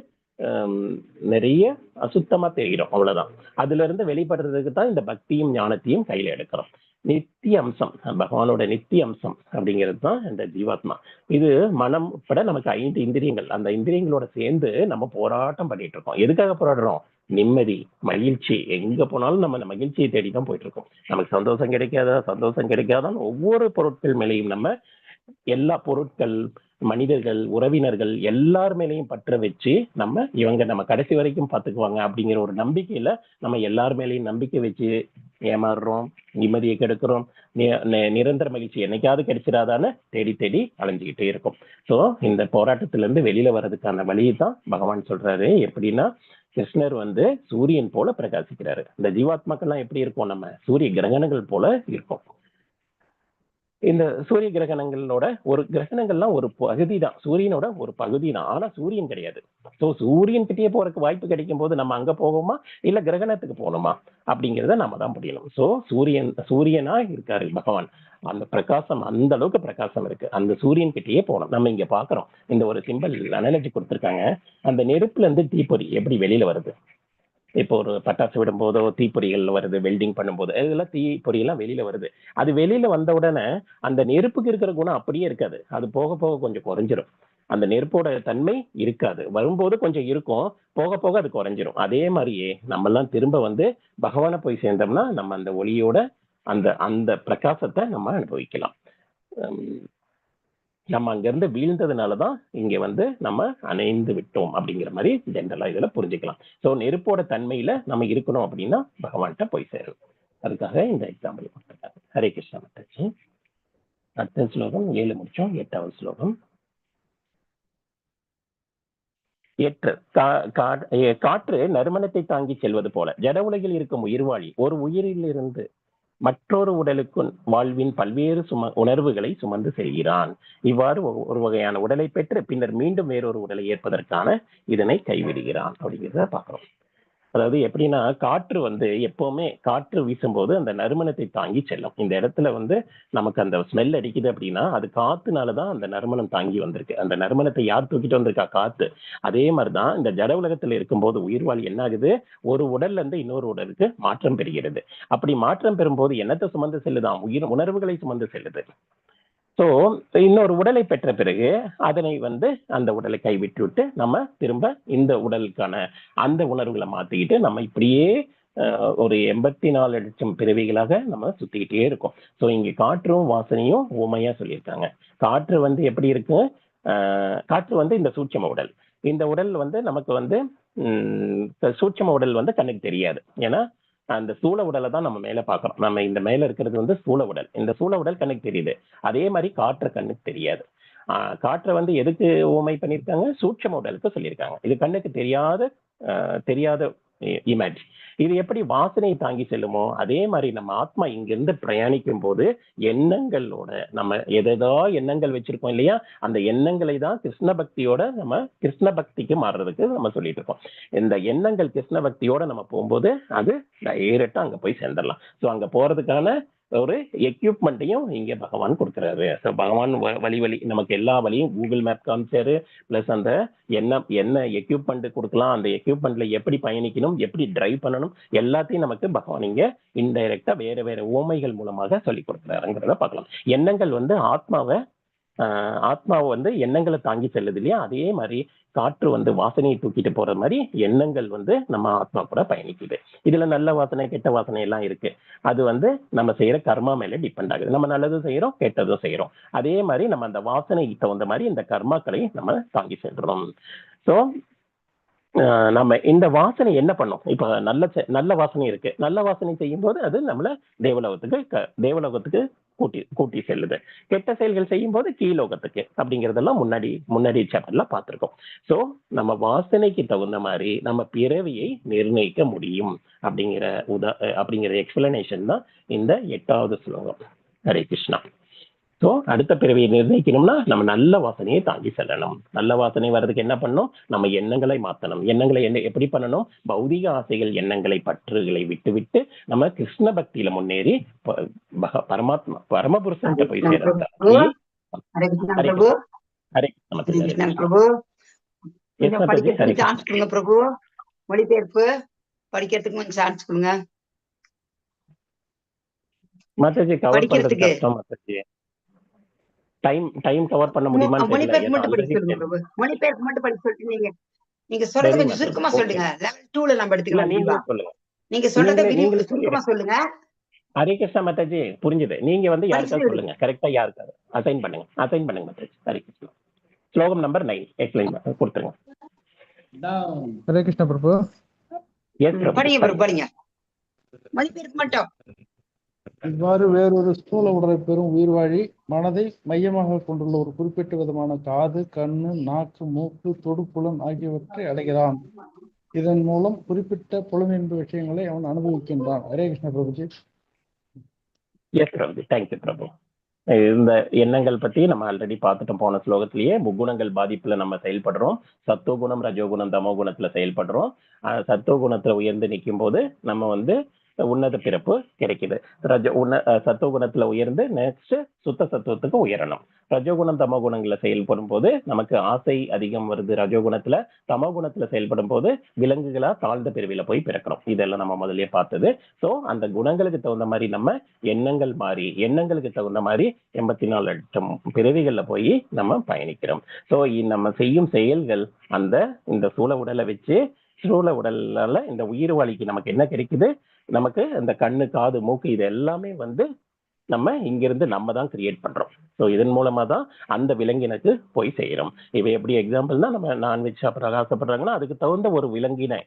நிறைய அசுத்தமா தெரிகிறோம், அவ்வளவுதான். அதுல இருந்து வெளிப்படுறதுக்கு தான் இந்த பக்தியும் ஞானத்தையும் கையில எடுக்கிறோம். நித்திய அம்சம், பகவானோட நித்திய அம்சம் அப்படிங்கிறது தான் இந்த ஜீவாத்மா. இது மனம் உட்பட நமக்கு 5 இந்திரியங்கள். அந்த இந்திரியங்களோட சேர்ந்து நம்ம போராட்டம் பண்ணிட்டு இருக்கோம். எதுக்காக போராடுறோம்? நிம்மதி, மகிழ்ச்சி. எங்க போனாலும் நம்ம மகிழ்ச்சியை தேடி தான் போயிட்டு இருக்கோம். நமக்கு சந்தோஷம் கிடைக்காதான் ஒவ்வொரு பொருட்கள் மேலேயும் நம்ம எல்லா பொருட்கள், மனிதர்கள், உறவினர்கள் எல்லார் மேலேயும் பற்ற வச்சு இவங்க நம்ம கடைசி வரைக்கும் பார்த்துக்குவாங்க அப்படிங்கிற ஒரு நம்பிக்கையில நம்ம எல்லார் மேலேயும் நம்பிக்கை வச்சு ஏமாறுறோம், நிம்மதியை கெடுக்கிறோம். நிரந்தர மகிழ்ச்சி என்னைக்காவது கிடைச்சிடாதான்னு தேடி தேடி அலைஞ்சுக்கிட்டே இருக்கும். ஸோ இந்த போராட்டத்துல இருந்து வெளியில வர்றதுக்கான வழியை தான் பகவான் சொல்றாரு. எப்படின்னா, கிருஷ்ணர் வந்து சூரியன் போல பிரகாசிக்கிறாரு. இந்த ஜீவாத்மாக்கள்லாம் எப்படி இருக்கும்? நம்ம சூரிய கிரகணங்கள் போல இருக்கும். இந்த சூரிய கிரகணங்களோட கிரகணங்கள்லாம் ஒரு பகுதி தான், சூரியனோட ஒரு பகுதி தான். ஆனா சூரியன் கிடையாது. ஸோ சூரியன் கிட்டே போறதுக்கு வாய்ப்பு கிடைக்கும் போது நம்ம அங்க போவோமா இல்ல கிரகணத்துக்கு போகணுமா அப்படிங்கிறத நம்ம தான் முடியணும். ஸோ சூரியனா இருக்காரு பகவான். அந்த பிரகாசம், அந்த அளவுக்கு பிரகாசம் இருக்கு. அந்த சூரியன் கிட்டேயே போகணும். நம்ம இங்க பாக்குறோம், இந்த ஒரு சிம்பிள் அனாலஜி கொடுத்துருக்காங்க. அந்த நெருப்புல இருந்து தீப்பொறி எப்படி வெளியில வருது? இப்போ ஒரு பட்டாசு விடும் போதோ தீப்பொறிகள் வருது, வெல்டிங் பண்ணும்போது இதெல்லாம் தீப்பொறியெல்லாம் வெளியில வருது. அது வெளியில வந்த உடனே அந்த நெருப்புக்கு இருக்கிற குணம் அப்படியே இருக்காது. அது போக போக கொஞ்சம் குறைஞ்சிரும். அந்த நெருப்போட தன்மை இருக்காது. வரும்போது கொஞ்சம் இருக்கும், போக போக அது குறைஞ்சிரும். அதே மாதிரியே நம்ம எல்லாம் திரும்ப வந்து பகவானை போய் சேர்ந்தோம்னா நம்ம அந்த ஒளியோட அந்த பிரகாசத்தை நம்ம அனுபவிக்கலாம். நம்ம அங்கிருந்து வீழ்ந்ததுனாலதான் இங்க வந்து நம்ம அணைந்து விட்டோம் அப்படிங்கிற மாதிரி ஜென்ரலா இதுல புரிஞ்சுக்கலாம். ஸோ நெருப்போட தன்மையில நம்ம இருக்கணும் அப்படின்னா பகவான்கிட்ட போய் சேரும். அதுக்காக இந்த எக்ஸாம்பிள் கொடுத்துருக்காங்க. ஹரே கிருஷ்ணா மாதாஜி. அடுத்த ஸ்லோகம் 7 முடிச்சோம். 8வது ஸ்லோகம். காற்று நறுமணத்தை தாங்கி செல்வது போல ஜட உலகில் இருக்கும் உயிர்வாழி ஒரு உயிரிலிருந்து மற்றொரு உடலுக்கு வாழ்வின் பல்வேறு உணர்வுகளை சுமந்து செல்கிறான். இவ்வாறு ஒரு வகையான உடலை பெற்று பின்னர் மீண்டும் வேறொரு உடலை ஏற்பதற்கான இதனை கைவிடுகிறான் அப்படிங்கிறத பாக்குறோம். அதாவது எப்படின்னா, காற்று வந்து எப்பவுமே காற்று வீசும்போது அந்த நறுமணத்தை தாங்கி செல்லும். இந்த இடத்துல வந்து நமக்கு அந்த ஸ்மெல் அடிக்குது அப்படின்னா அது காத்துனாலதான் அந்த நறுமணம் தாங்கி வந்திருக்கு. அந்த நறுமணத்தை யார் தூக்கிட்டு வந்திருக்கா? காத்து. அதே மாதிரிதான் இந்த ஜட உலகத்துல இருக்கும்போது உயிர்வாழி என்ன ஆகுது? ஒரு உடல்ல இருந்து இன்னொரு உடலுக்கு மாற்றம் பெறுகிறது. அப்படி மாற்றம் பெறும்போது என்னத்தை சுமந்து செல்லுதான்? உணர்வுகளை சுமந்து செல்லுது. ஸோ இன்னொரு உடலை பெற்ற பிறகு அதனை வந்து அந்த உடலை கைவிட்டு விட்டு நம்ம திரும்ப இந்த உடலுக்கான அந்த உணர்வுகளை மாத்திக்கிட்டு நம்ம இப்படியே ஒரு 84 லட்சம் பிறவிகளாக நம்ம சுத்திக்கிட்டே இருக்கோம். ஸோ இங்க காற்றும் வாசனையும் உமையா சொல்லியிருக்காங்க. காற்று வந்து எப்படி இருக்கு? காற்று வந்து இந்த சூட்சம உடல். இந்த உடல் வந்து நமக்கு வந்து சூட்சம உடல் வந்து கண்ணுக்கு தெரியாது. ஏன்னா அந்த ஸ்தூல உடலை தான் நம்ம மேல பாக்குறோம். நம்ம இந்த மேல இருக்கிறது வந்து ஸ்தூல உடல். இந்த ஸ்தூல உடல் கண்ணுக்கு தெரியுது. அதே மாதிரி காற்று கண்ணுக்கு தெரியாது. காற்றை வந்து எதுக்கு ஊமை பண்ணியிருக்காங்க? சூட்சம உடலுக்கு சொல்லியிருக்காங்க. இது கண்ணுக்கு தெரியாத இமேஜ். இது எப்படி வாசனை தாங்கி செல்லுமோ அதே மாதிரி நம்ம ஆத்மா இங்கிருந்து பிரயாணிக்கும் போது எண்ணங்களோட நம்ம எதோ எண்ணங்கள் வச்சிருக்கோம் இல்லையா? அந்த எண்ணங்களை தான் கிருஷ்ண பக்தியோட நம்ம கிருஷ்ண பக்திக்கு மாறுறதுக்கு நம்ம சொல்லிட்டு இருக்கோம். இந்த எண்ணங்கள் கிருஷ்ண பக்தியோட நம்ம போகும்போது அது டைரக்டா அங்க போய் சேர்ந்துடலாம். ஸோ அங்க போறதுக்கான ஒரு எக்யூப்மெண்ட்டையும் இங்க பகவான் கொடுக்குறாரு. ஸோ பகவான் வழி நமக்கு எல்லா வழியும் கூகுள் மேப் காமிச்சாரு. பிளஸ் அந்த என்ன எக்யூப்மெண்ட் கொடுக்கலாம், அந்த எக்யூப்மெண்ட்ல எப்படி பயணிக்கணும், எப்படி டிரைவ் பண்ணணும், எல்லாத்தையும் நமக்கு பகவான் இங்க இன்டைரக்டா வேற ஓமைகள் மூலமாக சொல்லி கொடுக்குறாருங்கிறத பார்க்கலாம். எண்ணங்கள் வந்து ஆத்மாவை வந்து எண்ணங்களை தாங்கி செல்லுது இல்லையா? அதே மாதிரி காற்று வந்து வாசனையை தூக்கிட்டு போற மாதிரி எண்ணங்கள் வந்து நம்ம ஆத்மா கூட பயணிக்குது. இதுல நல்ல வாசனை கெட்ட வாசனை எல்லாம் இருக்கு. அது வந்து நம்ம செய்யற கர்மா மேல டிபெண்ட் ஆகுது. நம்ம நல்லதும் செய்யறோம், கெட்டதும் செய்யறோம். அதே மாதிரி நம்ம அந்த வாசனைக்கு தகுந்த மாதிரி இந்த கர்மாக்களை நம்ம தாங்கி செல்றோம். ஸோ நம்ம இந்த வாசனை என்ன பண்ணோம்? இப்ப நல்ல வாசனை இருக்கு. நல்ல வாசனை செய்யும் போது அது நம்மள தேவலோகத்துக்கு கூட்டி செல்லுது. கெட்ட செயல்கள் செய்யும் போது கீழோகத்துக்கு அப்படிங்கறதெல்லாம் முன்னாடி சாப்டர்ல பார்த்திருக்கோம். சோ நம்ம வாசனைக்கு தகுந்த மாதிரி நம்ம பிறவியை நிர்ணயிக்க முடியும் அப்படிங்கிற எக்ஸ்பிளனேஷன் தான் இந்த 8வது ஸ்லோகம். ஹரே கிருஷ்ணா. ஸோ அடுத்த பிறவியை நிர்ணயிக்கணும்னா நம்ம நல்ல வாசனையை தாண்டி செல்லணும். நல்ல வாசனை வர்றதுக்கு என்ன பண்ணணும்? நம்ம எண்ணங்களை மாற்றணும். எண்ணங்களை எப்படி பண்ணணும்? பௌதிக ஆசைகள், எண்ணங்களை, பற்றுகளை விட்டு விட்டு நம்ம கிருஷ்ண பக்தியில முன்னேறி பரமாத்மா பரமபுருஷன்கிட்ட போய் சேர்ந்தா. ஹரே கிருஷ்ணா பிரபு. ஹரே ஹரே கிருஷ்ணா பிரபு. கொஞ்சம் படிக்கிறதுக்கு சான்ஸ் கொடுங்க பிரபு. மொழிபெயர்ப்பு படிக்கிறதுக்கு கொஞ்சம் சான்ஸ் கொடுங்க மாதாஜி. கவர் பண்றது கஷ்டம் மாதாஜி. டைம் கவர் பண்ண முடியுமா? மொழிபெயர்ப்பு மட்டும் படிக்க சொல்லுங்க பிரபு. மொழிபெயர்ப்பு மட்டும் படிக்க சொல்லிட்டு நீங்க சொல்றது கொஞ்சம் சுருக்கமா சொல்லுங்க. லெவல் 2ல நம்ம எடுத்துக்கலாம். நீங்க சொல்லுங்க. நீங்க சொல்றதை சுருக்கமா சொல்லுங்க. ஹரே கிருஷ்ணா மாதாஜி. புரிஞ்சுது. நீங்க வந்து யாருக்காவது சொல்லுங்க. கரெக்டா யாருக்காவது அசைன் பண்ணுங்க மாதாஜி. ஹரே கிருஷ்ணா. ஸ்லோகம் நம்பர் 9 எக்ஸ்பிளைன் கொடுத்துருங்க. ஹரே கிருஷ்ணா பிரபு. படிங்க பிரபு, படிங்க. மொழிபெயர்ப்பு மட்டும். இவ்வாறு வேறொரு ஸ்தூல உடலை பெறும் உயிர்வாழி மனதை மையமாக கொண்டுள்ள ஒரு குறிப்பிட்ட விதமான காது, கண்ணு, நாக்கு, மூக்கு, தொடுப்புலன் ஆகியவற்றை அடைகிறான். இதன் மூலம் குறிப்பிட்ட புலனின்ப விஷயங்களை அவன் அனுபவிக்கின்றான். ஹரே கிருஷ்ண பிரபுஜி. எஸ் பிரபுஜி, தேங்க்யூ பிரபு. இந்த எண்ணங்கள் பத்தி நம்ம ஆல்ரெடி பார்த்துட்டோம். போன ஸ்லோகத்திலேயே முக்குணங்கள் பாதிப்புல நம்ம செயல்படுறோம். சத்துவகுணம், ரஜோகுணம், தமோ குணத்துல செயல்படுறோம். சத்துவகுணத்துல உயர்ந்து நிற்கும் போது நம்ம வந்து உன்னத பிறப்பு கிடைக்குது. சத்துவகுணத்துல உயர்ந்து நெக்ஸ்ட் சுத்த சத்துவத்துக்கு உயரணும். ரஜோகுணம், தமோ குணங்களை செயல்படும் போது நமக்கு ஆசை அதிகம் வருது. ரஜோகுணத்துல, தமோ குணத்துல செயல்படும் போது விலங்குகளா தாழ்ந்த பிறவில போய் பிறக்கிறோம். இதெல்லாம் நம்ம முதல்லயே பார்த்தது. ஸோ அந்த குணங்களுக்கு தகுந்த மாதிரி நம்ம எண்ணங்கள் மாறி, எண்ணங்களுக்கு தகுந்த மாதிரி 84 லட்சம் பிறவிகள்ல போய் நம்ம பயணிக்கிறோம். ஸோ நம்ம செய்யும் செயல்கள் இந்த சூழ உடலை வச்சு, சூழ உடல்ல இந்த உயிர் வாழிக்கு நமக்கு என்ன கிடைக்குது? நமக்கு இந்த கண்ணு, காது, மூக்கு இது எல்லாமே வந்து நம்ம இங்கிருந்து நம்ம தான் கிரியேட் பண்றோம். ஸோ இதன் மூலமா தான் அந்த விலங்கினுக்கு போய் செய்யறோம். இவ எப்படி எக்ஸாம்பிள்னா, நம்ம நான்வெஜ் சாப்பிட்ற ஆசைப்படுறாங்கன்னா அதுக்கு தகுந்த ஒரு விலங்கினை,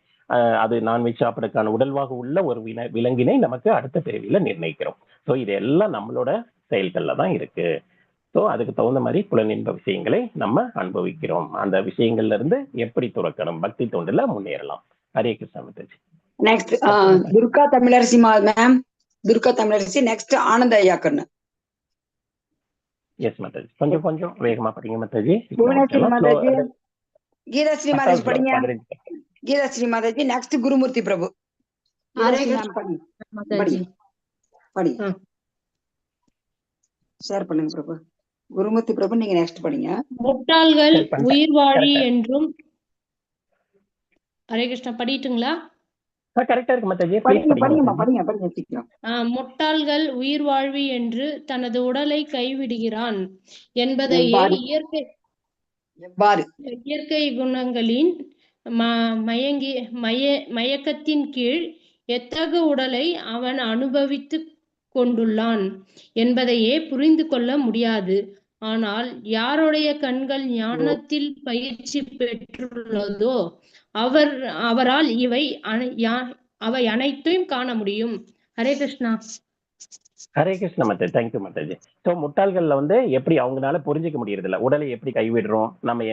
அது நான்வெஜ் சாப்பிட்றதுக்கான உடல்வாக உள்ள ஒரு விலங்கினை நமக்கு அடுத்த பிறவியில நிர்ணயிக்கிறோம். ஸோ இது எல்லாம் நம்மளோட செயல்கள்ல தான் இருக்கு. ஸோ அதுக்கு தகுந்த மாதிரி புலனின்ப விஷயங்களை நம்ம அனுபவிக்கிறோம். அந்த விஷயங்கள்ல இருந்து எப்படி துறக்கணும், பக்தி தொண்டுல முன்னேறலாம். Hare Krishna Mataji. Next Durga Tamilarasi ma'am. Durga Tamilarasi. Next ஆனந்த ஐயாக்கண்ணு. எஸ் மாதாஜி. கொஞ்சம் வேகமா படிங்க மாதாஜி. புவனேஸ்வரி மாதாஜி. கீதாஸ்ரீ மாதாஜி படிங்க. கீதாஸ்ரீ மாதாஜி. நெக்ஸ்ட் குருமூர்த்தி பிரபு. படி ஷேர் பண்ணுங்க பிரபு. குருமூர்த்தி பிரபு நீங்க நெக்ஸ்ட் படிங்க. முட்டாள்கள் உயிர் வாழி என்றும். ஹரே கிருஷ்ணா படிட்டுங்களா? கரெக்டா இருக்கு மாதாஜி. முட்டாள்கள் உயிர் வாழ்வி என்று தனது உடலை கைவிடுகிறான் என்பதையே இயற்கை குணங்களின் மயக்கத்தின் கீழ் எத்தகு உடலை அவன் அனுபவித்து கொண்டுள்ளான் என்பதையே புரிந்து கொள்ள முடியாது. ஆனால் யாருடைய கண்கள் ஞானத்தில் பயிற்சி பெற்றுள்ளதோ அவரால் அவை அனைத்தையும் காண முடியும். ஹரே கிருஷ்ணா. ஹரே கிருஷ்ணா மாதாஜி. தேங்க்யூ மாதாஜி. ஸோ முட்டாள்கள்ல வந்து எப்படி அவங்களால புரிஞ்சிக்க முடியறது இல்லை, உடலை எப்படி கைவிடுறோம், நம்ம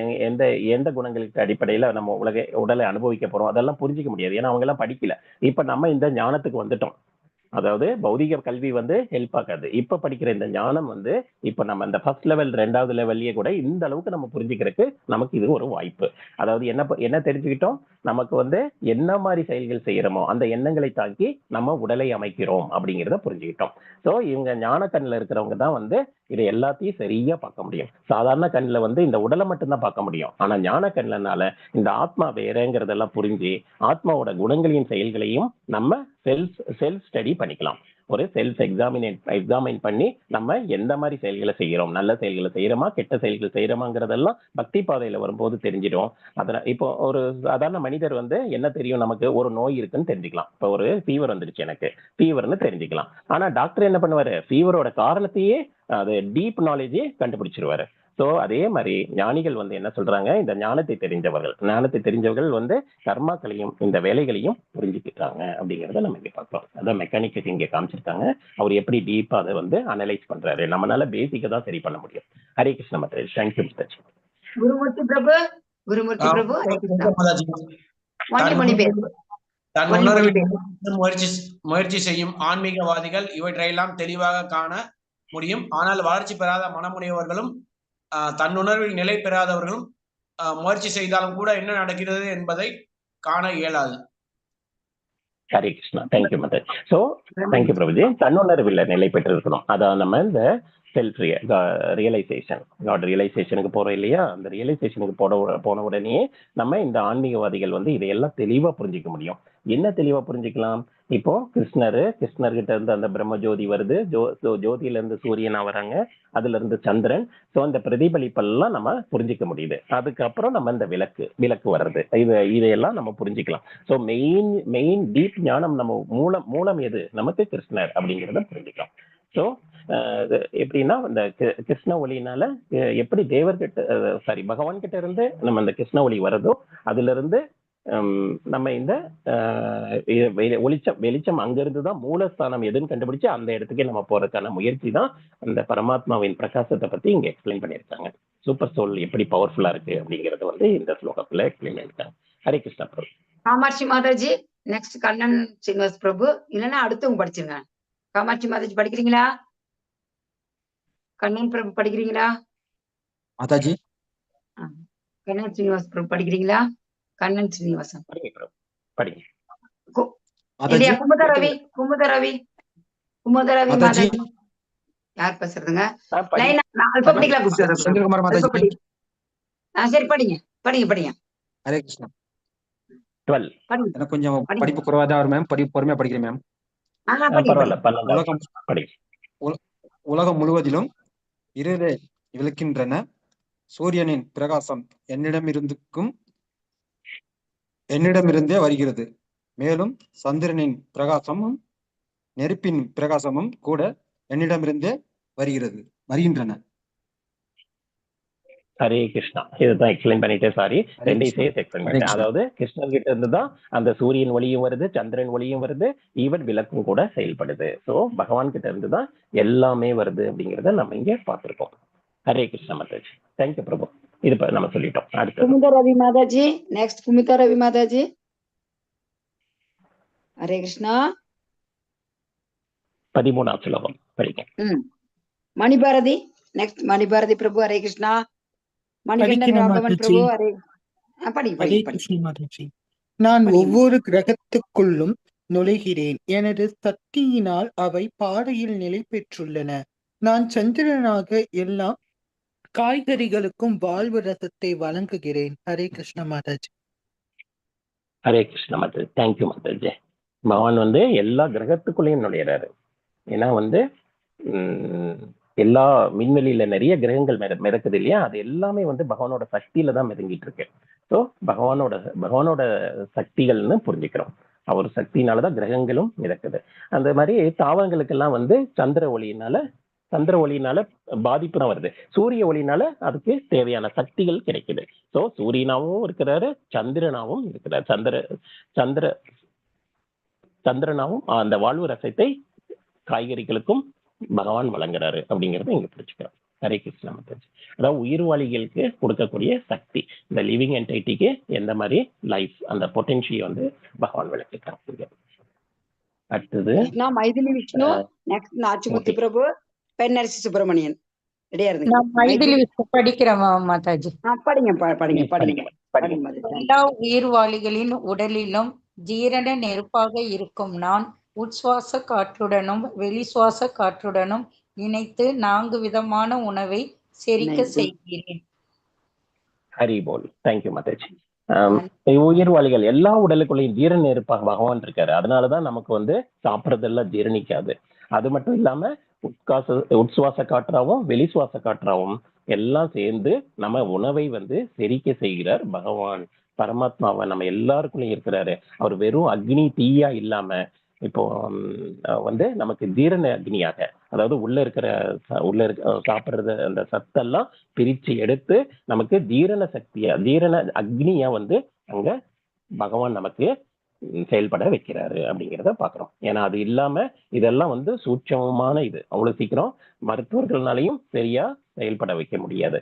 எந்த குணங்களுக்கு அடிப்படையில நம்ம உடலை அனுபவிக்க போறோம், அதெல்லாம் புரிஞ்சிக்க முடியாது. ஏன்னா அவங்க எல்லாம் படிக்கல. இப்ப நம்ம இந்த ஞானத்துக்கு வந்துட்டோம். அதாவது பௌதிக கல்வி வந்து ஹெல்ப் ஆகாது. இப்ப படிக்கிற இந்த ஞானம் வந்து இப்ப நம்ம இந்த ஃபர்ஸ்ட் லெவல், 2வது லெவல்லயே கூட இந்த அளவுக்கு நம்ம புரிஞ்சுக்கிறதுக்கு நமக்கு இது ஒரு வாய்ப்பு. அதாவது என்ன தெரிஞ்சுக்கிட்டோம்? நமக்கு வந்து என்ன மாதிரி செயல்கள் செய்யறோமோ அந்த எண்ணங்களை தாக்கி நம்ம உடலை அமைக்கிறோம் அப்படிங்கிறத புரிஞ்சுக்கிட்டோம். ஸோ இவங்க ஞான கண்ணில் இருக்கிறவங்க தான் வந்து இதை எல்லாத்தையும் சரியா பார்க்க முடியும். சாதாரண கண்ணில் வந்து இந்த உடலை மட்டும்தான் பார்க்க முடியும். ஆனா ஞான கண்ணினால இந்த ஆத்மா வேறங்கிறதெல்லாம் புரிஞ்சு ஆத்மாவோட குணங்களையும் செயல்களையும் நம்ம செல்ஃப் ஸ்டடி பண்ணிக்கலாம். ஒரு செல்ஃப் எக்ஸாமின் பண்ணி நம்ம எந்த மாதிரி செயல்களை செய்யறோம், நல்ல செயல்களை செய்யறோமா, கெட்ட செயல்கள் செய்யறோமாங்கிறதெல்லாம் பக்தி பாதையில வரும்போது தெரிஞ்சிடும். அதனால இப்போ ஒரு சாதாரண மனிதர் வந்து என்ன தெரியும், நமக்கு ஒரு நோய் இருக்குன்னு தெரிஞ்சுக்கலாம். இப்போ ஒரு ஃபீவர் வந்துருச்சு, எனக்கு ஃபீவர்னு தெரிஞ்சுக்கலாம். ஆனா டாக்டர் என்ன பண்ணுவாரு? ஃபீவரோட காரணத்தையே அது டீப் நாலேஜே கண்டுபிடிச்சிருவாரு. ஸோ அதே மாதிரி ஞானிகள் வந்து என்ன சொல்றாங்க? இந்த ஞானத்தை தெரிஞ்சவர்கள் வந்து கர்மாக்களையும் இந்த வேலைகளையும் புரிஞ்சுக்கிட்டாங்க அப்படிங்கிறத நம்ம இங்க பார்க்கலாம். அதான் மெக்கானிக் இங்க காமிச்சிருக்காங்க. அவர் எப்படி டீப்பா அதை வந்து அனலைஸ் பண்றாரு. நம்மளால பேசிக்கா தான் சரி பண்ண முடியும். ஹரே கிருஷ்ண மாதாஜி. தேங்க்யூ மாதாஜி. குருமூர்த்தி பிரபு. முயற்சி செய்யும் ஆன்மீகவாதிகள் இவற்றையெல்லாம் தெளிவாக காண முடியும். ஆனால் வளர்ச்சி பெறாத மனமுடையவர்களும் தன்னுணர்வில் நிலை பெறாதவர்களும் முயற்சி செய்தாலும் கூட என்ன நடக்கிறது என்பதை காண இயலாது. Hare Krishna. Thank you mother. So thank you Prabhuji. தன்னுணர்வில் நிலை பெற்று இருக்கணும். அதான் நம்ம இந்த செல்ஃப் ரியலைசேஷன், காட் ரியலைசேஷனுக்கு போறோம் இல்லையா? அந்த ரியலைசேஷனுக்கு போன உடனே நம்ம இந்த ஆன்மீகவாதிகள் வந்து இதையெல்லாம் தெளிவா புரிஞ்சிக்க முடியும். என்ன தெளிவா புரிஞ்சுக்கலாம்? இப்போ கிருஷ்ணர்கிட்ட இருந்து அந்த பிரம்ம ஜோதி வருது, ஜோதியில இருந்து சூரியனா வராங்க, அதுல இருந்து சந்திரன். ஸோ அந்த பிரதிபலிப்பெல்லாம் நம்ம புரிஞ்சிக்க முடியுது. அதுக்கப்புறம் நம்ம இந்த விளக்கு வர்றது, இதையெல்லாம் நம்ம புரிஞ்சுக்கலாம். ஸோ மெயின் டீப் ஞானம் நம்ம மூலம் எது? நமக்கு கிருஷ்ணர் அப்படிங்கிறத புரிஞ்சுக்கலாம். ஸோ எப்படின்னா இந்த கிருஷ்ண ஒளியினால எப்படி பகவான் கிட்ட இருந்து நம்ம அந்த கிருஷ்ண ஒளி வருதோ அதுல இருந்து நம்ம இந்த வெளிச்சம் அங்கிருந்து தான் மூலஸ்தானம் எதுன்னு கண்டுபிடிச்சு அந்த இடத்துக்கே நம்ம போறதுக்கான முயற்சி தான் அந்த பரமாத்மாவின் பிரகாசத்தை பத்தி இங்க எக்ஸ்பிளைன் பண்ணியிருக்காங்க. சூப்பர் சோல் எப்படி பவர்ஃபுல்லா இருக்கு அப்படிங்கறத வந்து இந்த ஸ்லோகத்துல எக்ஸ்பிளைன் பண்ணியிருக்காங்க. ஹரே கிருஷ்ணா பிரபு. காமாட்சி மாதாஜி, நெக்ஸ்ட் கண்ணன் சீனிவாஸ் பிரபு, இல்லைன்னா அடுத்தவங்க படிச்சிருங்க. காமாட்சி மாதாஜி படிக்கிறீங்களா? கண்ணன் பிரபு படிக்கிறீங்களா? மாதாஜி. கண்ணன் சீனிவாஸ் பிரபு படிக்கிறீங்களா? கண்ணன் சீனிவாசன் இல்லையா? குமுதரவி மாதாஜி யார் பேசுறதுங்க? சந்திரகுமார் மாதாஜி. சரி படிங்க. ஹரே கிருஷ்ணா. எனக்கு கொஞ்சம் படிப்பு குறைவா தான் வரும் மேம். பொறுமையா படிக்கிறேன் மேம். உலகம் முழுவதிலும் இருளை விளக்கின்றன. சூரியனின் பிரகாசம் என்னிடமிருந்தே வருகிறது. மேலும் சந்திரனின் பிரகாசமும் நெருப்பின் பிரகாசமும் கூட என்னிடமிருந்தே வருகின்றன. ஹரே கிருஷ்ணா. இதுதான் எக்ஸ்பிளைன் பண்ணிட்டே, சாரி, ரெண்டையும் சேர்த்து எக்ஸ்பிளைன் பண்ணிட்டேன். அதாவது கிருஷ்ணர் கிட்ட இருந்து தான் அந்த சூரியன் ஒளியும் வருது, சந்திரன் ஒளியும் வருது, ஈவன் விளக்கும் கூட செயல்படுது. ஸோ பகவான் கிட்ட இருந்து தான் எல்லாமே வருது அப்படிங்கிறத நம்ம இங்க பார்த்திருக்கோம். ஹரே கிருஷ்ணா மாதாஜி. தேங்க்யூ பிரபு. இது நம்ம சொல்லிட்டோம். அடுத்து குமுதரவி மாதாஜி. நெக்ஸ்ட் குமுதரவி மாதாஜி. ஹரே கிருஷ்ணா. 13ஆம் ஸ்லோகம் படிங்க. மணிபாரதி. நெக்ஸ்ட் மணிபாரதி பிரபு. ஹரே கிருஷ்ணா. மணிகண்டன் ராகவன் பிரபு. ஹரே கிருஷ்ணா. நான் ஒவ்வொரு கிரகத்துக்குள்ளும் நுழைகிறேன். எனது சக்தியினால் அவை பாதையில் நிலை பெற்றுள்ளன. நான் சந்திரனாக எல்லா காய்கறிகளுக்கும் வாழ்வு ரசத்தை வழங்குகிறேன். ஹரே கிருஷ்ண மாதாஜி. ஹரே கிருஷ்ண மாதாஜி. தேங்க்யூ மாதாஜி. பகவான் வந்து எல்லா கிரகத்துக்குள்ளேயும் நுழையிறாரு. ஏன்னா வந்து எல்லா விண்வெளியில நிறைய கிரகங்கள் மிதக்குது இல்லையா? அது எல்லாமே வந்து பகவானோட சக்தியில தான் மிதங்கிட்டு இருக்கு. ஸோ பகவானோட சக்திகள்னு புரிஞ்சுக்கிறோம். அவர் சக்தினாலதான் கிரகங்களும் மிதக்குது. அந்த மாதிரி தாவரங்களுக்கெல்லாம் வந்து சந்திர ஒளியினால பாதிப்பு தான் வருது. சூரிய ஒளினால அதுக்கு தேவையான சக்திகள் கிடைக்குது. ஸோ சூரியனாவும் இருக்கிறாரு, சந்திரனாவும் இருக்கிறார். சந்திரனாவும் அந்த வாழ்வு ரசத்தை காய்கறிகளுக்கும் பகவான் வழங்குறாரு அப்படிங்கறத இங்க புரிச்சுக்கிறோம். ஹரே கிருஷ்ணா மாதாஜி. அதாவது உயிர்வாளிகளுக்கு கொடுக்கக்கூடிய சக்தி, இந்த லிவிங் என்டைட்டிக்கு எந்த மாதிரி லைஃப், அந்த பொட்டன்ஷியை வந்து பகவான் விளக்கிட்டாங்க. அடுத்தது மைதிலி விஷ்ணு. நெக்ஸ்ட் நாச்சிமுத்து பிரபு. பெண்ணரசி சுப்பிரமணியன். ரெடியா இருங்க. படிக்கிறேன் மாதாஜி. படிங்க. எல்லா உயிர்வாளிகளின் உடலிலும் ஜீரண நெருப்பாக இருக்கும் நான் உட்சுவாச காற்றுடனும் வெளிசுவாச காற்றுடனும் இணைத்து 4 விதமான உணவை செரிக்க செய்கிறேன். ஹரி போல். தேங்க்யூ மாதாஜி. உயிர்வாளிகள் எல்லா உடலுக்குள்ளேயும் ஜீரண நெருப்பாக பகவான் இருக்காரு. அதனாலதான் நமக்கு வந்து சாப்பிட்றதெல்லாம் ஜீரணிக்காது. அது மட்டும் இல்லாம உட்சுவாச காற்றாவும் வெளிசுவாச காற்றாவும் எல்லாம் சேர்ந்து நம்ம உணவை வந்து செரிக்க செய்கிறார் பகவான். பரமாத்மாவை நம்ம எல்லாருக்குள்ளயும் இருக்கிறாரு. அவர் வெறும் அக்னி தீயா இல்லாம இப்போ வந்து நமக்கு ஜீரண அக்னியாக, அதாவது உள்ள இருக்க சாப்பிடுறது அந்த சத்தெல்லாம் பிரிச்சு எடுத்து நமக்கு ஜீரண அக்னியா வந்து அங்க பகவான் நமக்கு செயல்பட வைக்கிறாரு அப்படிங்கிறத பாக்குறோம். ஏன்னா அது இல்லாம இதெல்லாம் வந்து சூட்சமமான இது அவ்வளவு சீக்கிரம் மருத்துவர்கள்னாலையும் சரியா செயல்பட வைக்க முடியாது.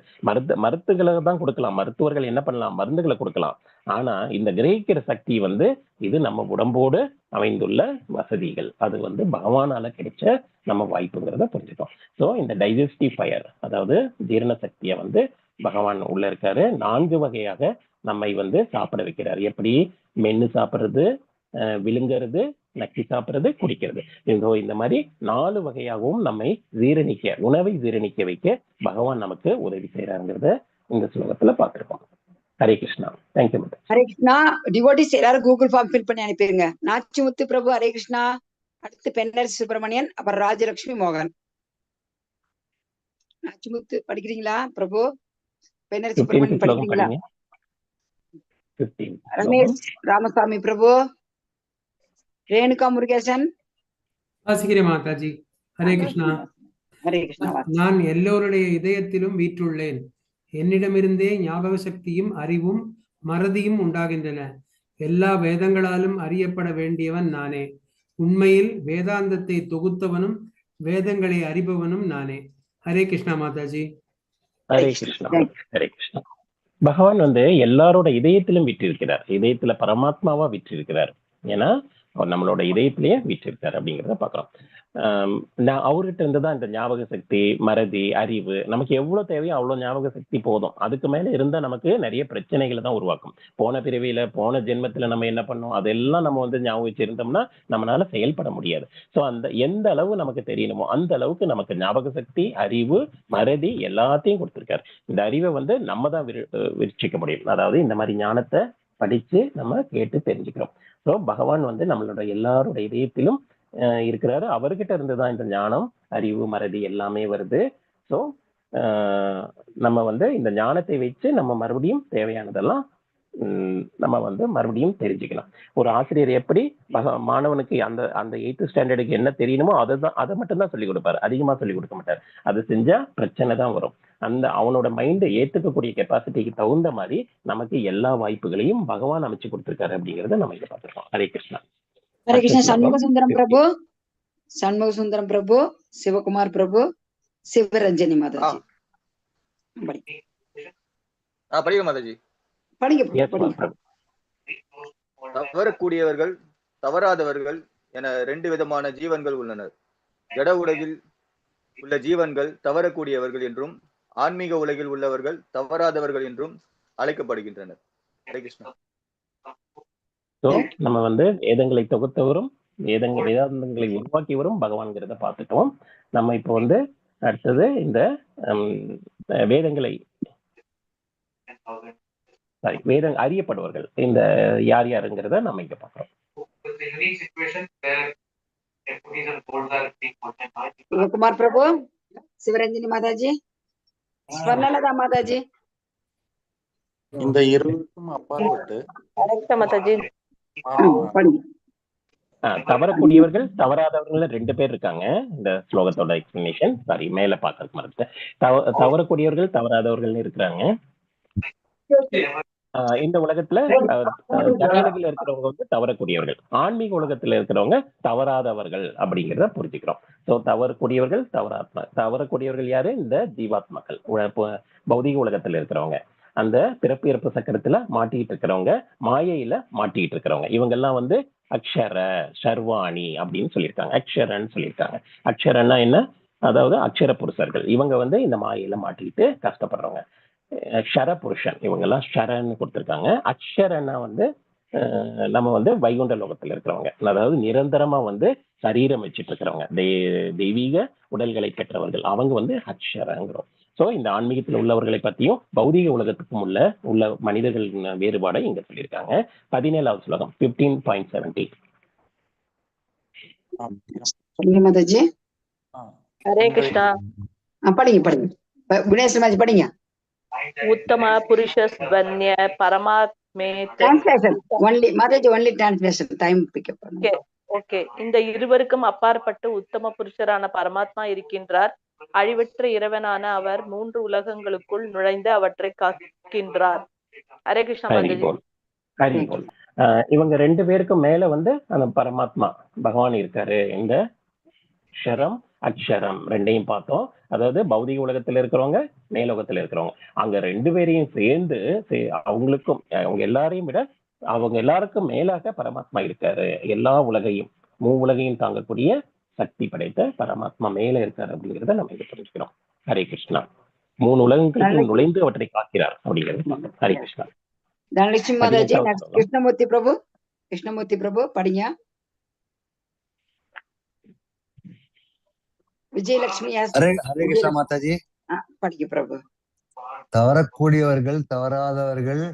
மருத்துகளை தான் கொடுக்கலாம், மருத்துவர்கள் என்ன பண்ணலாம், மருந்துகளை கொடுக்கலாம். ஆனா இந்த கிரகிக்கிற சக்தி வந்து இது நம்ம உடம்போடு அமைந்துள்ள வசதிகள், அது வந்து பகவானால கிடைச்ச நம்ம வாய்ப்புங்கிறத புரிஞ்சுக்கோம். ஸோ இந்த டைஜஸ்டிவ் ஃபயர், அதாவது ஜீரண சக்தியை வந்து பகவான் உள்ள இருக்காரு. 4 வகையாக நம்மை வந்து சாப்பிட வைக்கிறார். எப்படி? மென்னு சாப்பிட்றது, விழுங்கிறது, நக்கி சாப்பிட்றது, குடிக்கிறது. இந்த மாதிரி 4 வகையாகவும் நம்மை உணவை ஜீரணிக்க வைக்க பகவான் நமக்கு உதவி செய்யறாங்கிறத இந்த ஸ்லோகத்துல பார்த்திருக்கோம். ஹரே கிருஷ்ணா. தேங்க்யூ. ஹரே கிருஷ்ணா. டிவோட்டிஸ் எல்லாரும் கூகுள் ஃபார்ம் ஃபில் பண்ணி அனுப்பிடுங்க. நாச்சிமுத்து பிரபு ஹரே கிருஷ்ணா. அடுத்து பெண்ணரசி சுப்பிரமணியன், அப்புறம் ராஜலட்சுமி மோகன். நாச்சிமுத்து படிக்கிறீங்களா பிரபு? பெண்ணரசி சுப்பிரமணியன் படிக்கிறீங்களா? ரமேஷ் ராமசாமி பிரபு. ரேணுகா முருகேசன். வாசிக்கிறேன் மாதாஜி. ஹரே கிருஷ்ணா. ஹரே கிருஷ்ணா. நான் எல்லோருடைய இதயத்திலும் வீற்றுள்ளேன். என்னிடமிருந்தே ஞாபக சக்தியும் அறிவும் மறதியும் உண்டாகின்றன. எல்லா வேதங்களாலும் அறியப்பட வேண்டியவன் நானே. உண்மையில் வேதாந்தத்தை தொகுத்தவனும் வேதங்களை அறிபவனும் நானே. ஹரே கிருஷ்ணா மாதாஜி. ஹரே கிருஷ்ணா. ஹரே கிருஷ்ணா. பகவான் வந்து எல்லாரோட இதயத்திலும் விற்றிருக்கிறார். இதயத்துல பரமாத்மாவா விற்றிருக்கிறார். ஏன்னா அவர் நம்மளோட இதயத்திலேயே விற்றிருக்காரு அப்படிங்கிறத பாக்குறோம். நான் அவர்கிட்ட இருந்துதான் இந்த ஞாபக சக்தி, மறதி, அறிவு, நமக்கு எவ்வளவு தேவையோ அவ்வளவு ஞாபக சக்தி போதும். அதுக்கு மேல இருந்தா நமக்கு நிறைய பிரச்சனைகளை தான் உருவாக்கும். போன பிறவியில, போன ஜென்மத்துல நம்ம என்ன பண்ணோம், அதெல்லாம் நம்ம வந்து ஞாபகம் வச்சிருந்தோம்னா நம்மளால செயல்பட முடியாது. ஸோ அந்த எந்த அளவு நமக்கு தெரியணுமோ அந்த அளவுக்கு நமக்கு ஞாபக சக்தி, அறிவு, மறதி எல்லாத்தையும் கொடுத்திருக்காரு. இந்த அறிவை வந்து நம்ம தான் விரிச்சிக்க முடியும். அதாவது இந்த மாதிரி ஞானத்தை படிச்சு நம்ம கேட்டு தெரிஞ்சுக்கிறோம். ஸோ பகவான் வந்து நம்மளோட எல்லாரோட இதயத்திலும் இருக்கிறாரு. அவர்கிட்ட இருந்துதான் இந்த ஞானம், அறிவு, மறதி எல்லாமே வருது. ஸோ நம்ம வந்து இந்த ஞானத்தை வச்சு நம்ம மறுபடியும் தேவையானதெல்லாம் நம்ம வந்து மறுபடியும் தெரிஞ்சுக்கலாம். ஒரு ஆசிரியர் எப்படி மாணவனுக்கு அந்த 8th ஸ்டாண்டர்டுக்கு என்ன தெரியணுமோ அதை மட்டும்தான் சொல்லிக் கொடுப்பாரு, அதிகமா சொல்லிக் கொடுக்க மாட்டார். அது செஞ்சா பிரச்சனை தான் வரும். அவனோட மைண்டை ஏத்துக்கக்கூடிய கெப்பாசிட்டிக்கு தகுந்த மாதிரி நமக்கு எல்லா வாய்ப்புகளையும் பகவான் அமைச்சு கொடுத்திருக்காரு அப்படிங்கறத நம்ம இதை பார்த்திருக்கோம். ஹரே கிருஷ்ணா. ஹரே கிருஷ்ணா. சண்முக சுந்தரம் பிரபு, சண்முக சுந்தரம் பிரபு, சிவகுமார் பிரபு, சிவரஞ்சனி மாதாஜி. படிக்க மாதாஜி. தவறக்கூடியவர்கள், தவறாதவர்கள் என 2 விதமான ஜீவன்கள் உள்ளனர். ஜட உலகில் உள்ள ஜீவன்கள் தவறக்கூடியவர்கள் என்றும், ஆன்மீக உலகில் உள்ளவர்கள் தவறாதவர்கள் என்றும் அழைக்கப்படுகின்றனர். ஹரே கிருஷ்ணா. நம்ம வந்து வேதங்களை தொகுத்தவரும் வேதாந்தங்களை உருவாக்கியவரும் பகவான்கிறத பார்த்துட்டோம். நம்ம இப்போ வந்து அடுத்தது இந்த வேதங்களை அறியப்படுவர்கள் இந்த யார் யாருங்கிறத நம்ம இங்க பார்க்கிறோம். சிவகுமார் பிரபு, சிவரஞ்சனி மாதாஜி, ஸ்வர்ணலதா மாதாஜி. இந்த இருவருக்கும் அப்பாற்பட்டு தவறக்கூடியவர்கள், தவறாதவர்கள் 2 பேர் இருக்காங்க. இந்த ஸ்லோகத்தோட எக்ஸ்பிளனேஷன் சாரி மேல பார்க்கறதுக்கு மறந்துட்டேன். தவறக்கூடியவர்கள், தவறாதவர்கள் இருக்கிறாங்க. இந்த உலகத்துல ஜனலகில இருக்கிறவங்க வந்து தவறக்கூடியவர்கள், ஆன்மீக உலகத்துல இருக்கிறவங்க தவறாதவர்கள் அப்படிங்கிறத புரிஞ்சுக்கிறோம். ஸோ தவறக்கூடியவர்கள், தவறக்கூடியவர்கள் யாரு? இந்த ஜீவாத்மாக்கள், பௌதிக உலகத்துல இருக்கிறவங்க, அந்த பிறப்பு இறப்பு சக்கரத்துல மாட்டிக்கிட்டு இருக்கிறவங்க, மாயையில மாட்டிக்கிட்டு இருக்கிறவங்க. இவங்க எல்லாம் வந்து அக்ஷர, சர்வாணி அப்படின்னு சொல்லியிருக்காங்க. அக்ஷரன்னு சொல்லியிருக்காங்க. அக்ஷரன்னா என்ன? அதாவது அக்ஷர புருஷர்கள். இவங்க வந்து இந்த மாயையில மாட்டிக்கிட்டு கஷ்டப்படுறவங்க. ஷர புருஷன், இவங்க எல்லாம் ஷரன்னு கொடுத்திருக்காங்க. அக்ஷரன்னா வந்து நம்ம வந்து வைகுண்ட லோகத்துல இருக்கிறவங்க, அதாவது நிரந்தரமா வந்து சரீரம் வச்சுட்டு இருக்கிறவங்க, தெய்வீக உடல்களை பெற்றவர்கள், அவங்க வந்து அக்ஷரங்கிறோம். ஸோ இந்த ஆன்மீகத்தில் உள்ளவர்களை பற்றியும் பௌதிக உலகத்துக்கும் உள்ள மனிதர்கள் வேறுபாடை இங்க சொல்லியிருக்காங்க. 17வது ஸ்லோகம் 15.70. ஹரே கிருஷ்ணா. படிங்க படிங்க. உத்தம புருஷ ஸ்வன்ய பரமாத்மே. Translation only Mataji, only translation. Time pickup பண்ணுங்க. ஓகே. இந்த இருவருக்கும் அப்பாற்பட்டு உத்தம புருஷரான பரமாத்மா இருக்கின்றார். அழிவற்ற இறைவனான அவர் 3 உலகங்களுக்குள் நுழைந்து அவற்றை காக்கின்றார். ஹரே கிருஷ்ணா மாதாஜி. இவங்க 2 பேருக்கும் மேல வந்து அந்த பரமாத்மா பகவான் இருக்காரு. இந்த ஷரம் அக்ஷரம் ரெண்டையும் பார்த்தோம். அதாவது பௌதிக உலகத்துல இருக்கிறவங்க, மேலோகத்துல இருக்கிறவங்க, அங்க ரெண்டு பேரையும் சேர்ந்து அவங்களுக்கும் அவங்க எல்லாரையும் விட அவங்க எல்லாருக்கும் மேலாக பரமாத்மா இருக்காரு. எல்லா உலகையும் உலகையும் தாங்கக்கூடிய சக்தி படைத்த பரமாத்மா மேல இருக்காரு அப்படிங்கிறத நம்ம இங்க புரிஞ்சுக்கிறோம். ஹரே கிருஷ்ணா. 3 உலகங்களுக்கு நுழைந்து அவற்றை காக்கிறார் அப்படிங்கிறது பார்த்தோம். ஹரே கிருஷ்ணா. தனலட்சுமி மாதாஜி, கிருஷ்ணமூர்த்தி பிரபு, கிருஷ்ணமூர்த்தி பிரபு படிங்க. விஜயலட்சுமி ஹரே கிருஷ்ணா மாதாஜி. படிக்க பிரபு. தவறக்கூடியவர்கள் தவறாதவர்கள்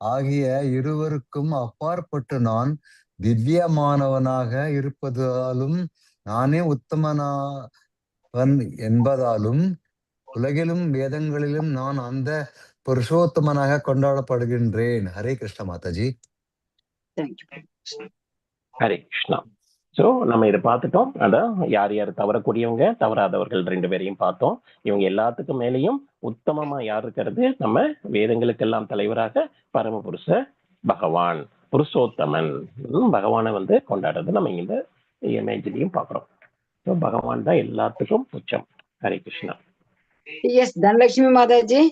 ஆகிய இருவருக்கும் அப்பாற்பட்டு நான் திவ்யமானவனாக இருப்பதாலும் நானே உத்தமனாவன் என்பதாலும் உலகிலும் வேதங்களிலும் நான் அந்த புருஷோத்தமனாக கொண்டாடப்படுகின்றேன். ஹரே கிருஷ்ண மாதாஜி. ஹரே கிருஷ்ணா. ஸோ நம்ம இதை பார்த்துட்டோம். அதான் யார் யார் தவறக்கூடியவங்க தவறாதவர்கள் 2 பேரையும் பார்த்தோம். இவங்க எல்லாத்துக்கும் மேலேயும் உத்தமமா யார் இருக்கிறது? நம்ம வேதங்களுக்கெல்லாம் தலைவராக பரமபுருஷ பகவான், புருஷோத்தமன் பகவானை கொண்டாடுறது நம்ம இந்த இமேஜ்லையும் பார்க்குறோம். ஸோ பகவான் தான் எல்லாத்துக்கும் உச்சம். ஹரே கிருஷ்ணா. எஸ் தனலட்சுமி மாதாஜி,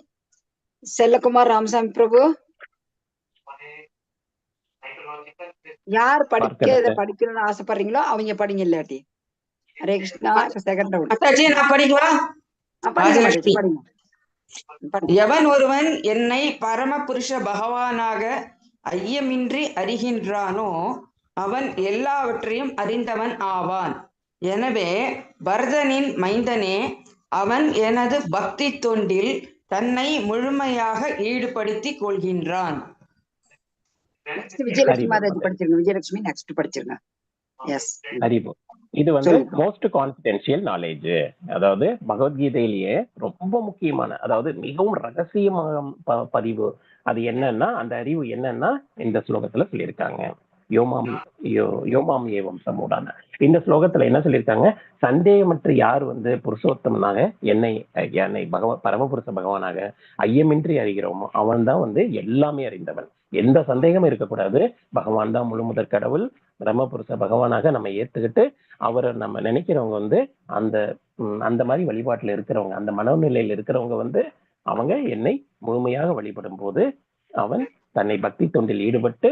செல்லகுமார் ராமசாமி பிரபு, யார் படிக்கணும்னு ஆசைப்படுறீங்களோ அவங்க படிங்க. இல்லாட்டி ஹரே கிருஷ்ணா. செகண்ட் ரவுண்ட் நான் படிக்கலாம். எவன் ஒருவன் என்னை பரமபுருஷ பகவானாக ஐயமின்றி அறிகின்றானோ அவன் எல்லாவற்றையும் அறிந்தவன் ஆவான். எனவே பரதனின் மைந்தனே, அவன் எனது பக்தி தொண்டில் தன்னை முழுமையாக ஈடுபடுத்திக் கொள்கின்றான். விஜயலட்சுமி மாதாஜி படிச்சிருங்க. விஜயலட்சுமி நெக்ஸ்ட் படிச்சிருங்க. எஸ் ஹரிபோ. இது மோஸ்ட் கான்ஃபிடென்ஷியல் நாலேஜ். அதாவது பகவத்கீதையிலேயே ரொம்ப முக்கியமான, அதாவது மிகவும் ரகசியமான பதிவு. அது என்னன்னா, அந்த அறிவு என்னன்னா இந்த ஸ்லோகத்துல சொல்லியிருக்காங்க. யோமாம் ஏவம் சமூடான இந்த ஸ்லோகத்துல என்ன சொல்லியிருக்காங்க? சந்தேகமற்ற யார் புருஷோத்தமனாக என்னை பரமபுருஷ பகவானாக ஐயமின்றி அறிகிறோமோ அவன் தான் எல்லாமே அறிந்தவன். எந்த சந்தேகமும் இருக்கக்கூடாது. பகவான் தான் முழு முதற் கடவுள். பரமபுருஷ பகவானாக நம்ம ஏத்துக்கிட்டு அவரை நம்ம நினைக்கிறவங்க அந்த அந்த மாதிரி வழிபாட்டுல இருக்கிறவங்க, அந்த மனநிலையில இருக்கிறவங்க அவங்க என்னை முழுமையாக வழிபடும் போது அவன் தன்னை பக்தி தொண்டில் ஈடுபட்டு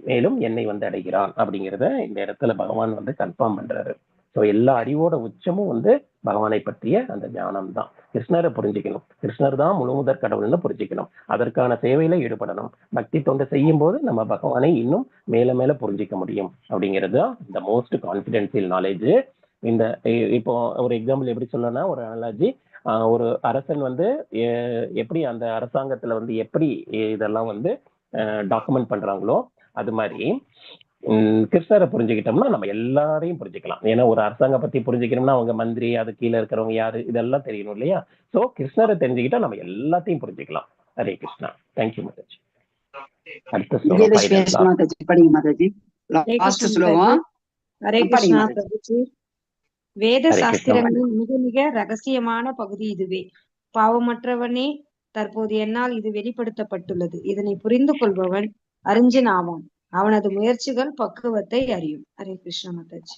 மேலும் என்னை அடைகிறான் அப்படிங்கிறத இந்த இடத்துல பகவான் கன்ஃபார்ம் பண்றாரு. ஸோ எல்லா அறிவோட உச்சமும் பகவானை பற்றிய அந்த ஞானம் தான். கிருஷ்ணரை புரிஞ்சுக்கணும். கிருஷ்ணர் தான் முழு முதற் கடவுள்னு புரிஞ்சுக்கணும். அதற்கான சேவையில ஈடுபடணும். பக்தி தொண்டு செய்யும் போது நம்ம பகவானை இன்னும் மேல மேல புரிஞ்சிக்க முடியும் அப்படிங்கிறது தான் இந்த மோஸ்ட் கான்ஃபிடென்ஷியல் நாலேஜ். இந்த இப்போ ஒரு எக்ஸாம்பிள் எப்படி சொல்லணும்னா, ஒரு அனாலஜி, ஒரு அரசன் எப்படி அந்த அரசாங்கத்துல எப்படி இதெல்லாம் டாக்குமெண்ட் பண்றாங்களோ அது மாதிரி கிருஷ்ணரை புரிஞ்சுக்கிட்டோம்னா நம்ம எல்லாரையும் புரிஞ்சுக்கலாம். ஏன்னா ஒரு அரசாங்கம் பத்தி புரிஞ்சுக்கணும்னா அவங்க மந்திரி, அது கீழே இருக்கிறவங்க யாரு, இதெல்லாம் தெரியணும் இல்லையா? சோ கிருஷ்ணரை தெரிஞ்சுக்கிட்டா நம்ம எல்லாத்தையும் புரிஞ்சுக்கலாம். ஹரே கிருஷ்ணா. தேங்க்யூ மாதாஜி. அடுத்த ஸ்லோகம். ஹரே கிருஷ்ணா பிரபுஜி. வேத சாஸ்திரங்களின் மிக மிக ரகசியமான பகுதி இதுவே. பாவமற்றவனே, தற்போது என்னால் இது வெளிப்படுத்தப்பட்டுள்ளது. இதனை புரிந்து கொள்பவன் அறிஞன் ஆவான். அவனது முயற்சிகள் பக்குவத்தை அறியும். ஹரே கிருஷ்ணா மாதாஜி.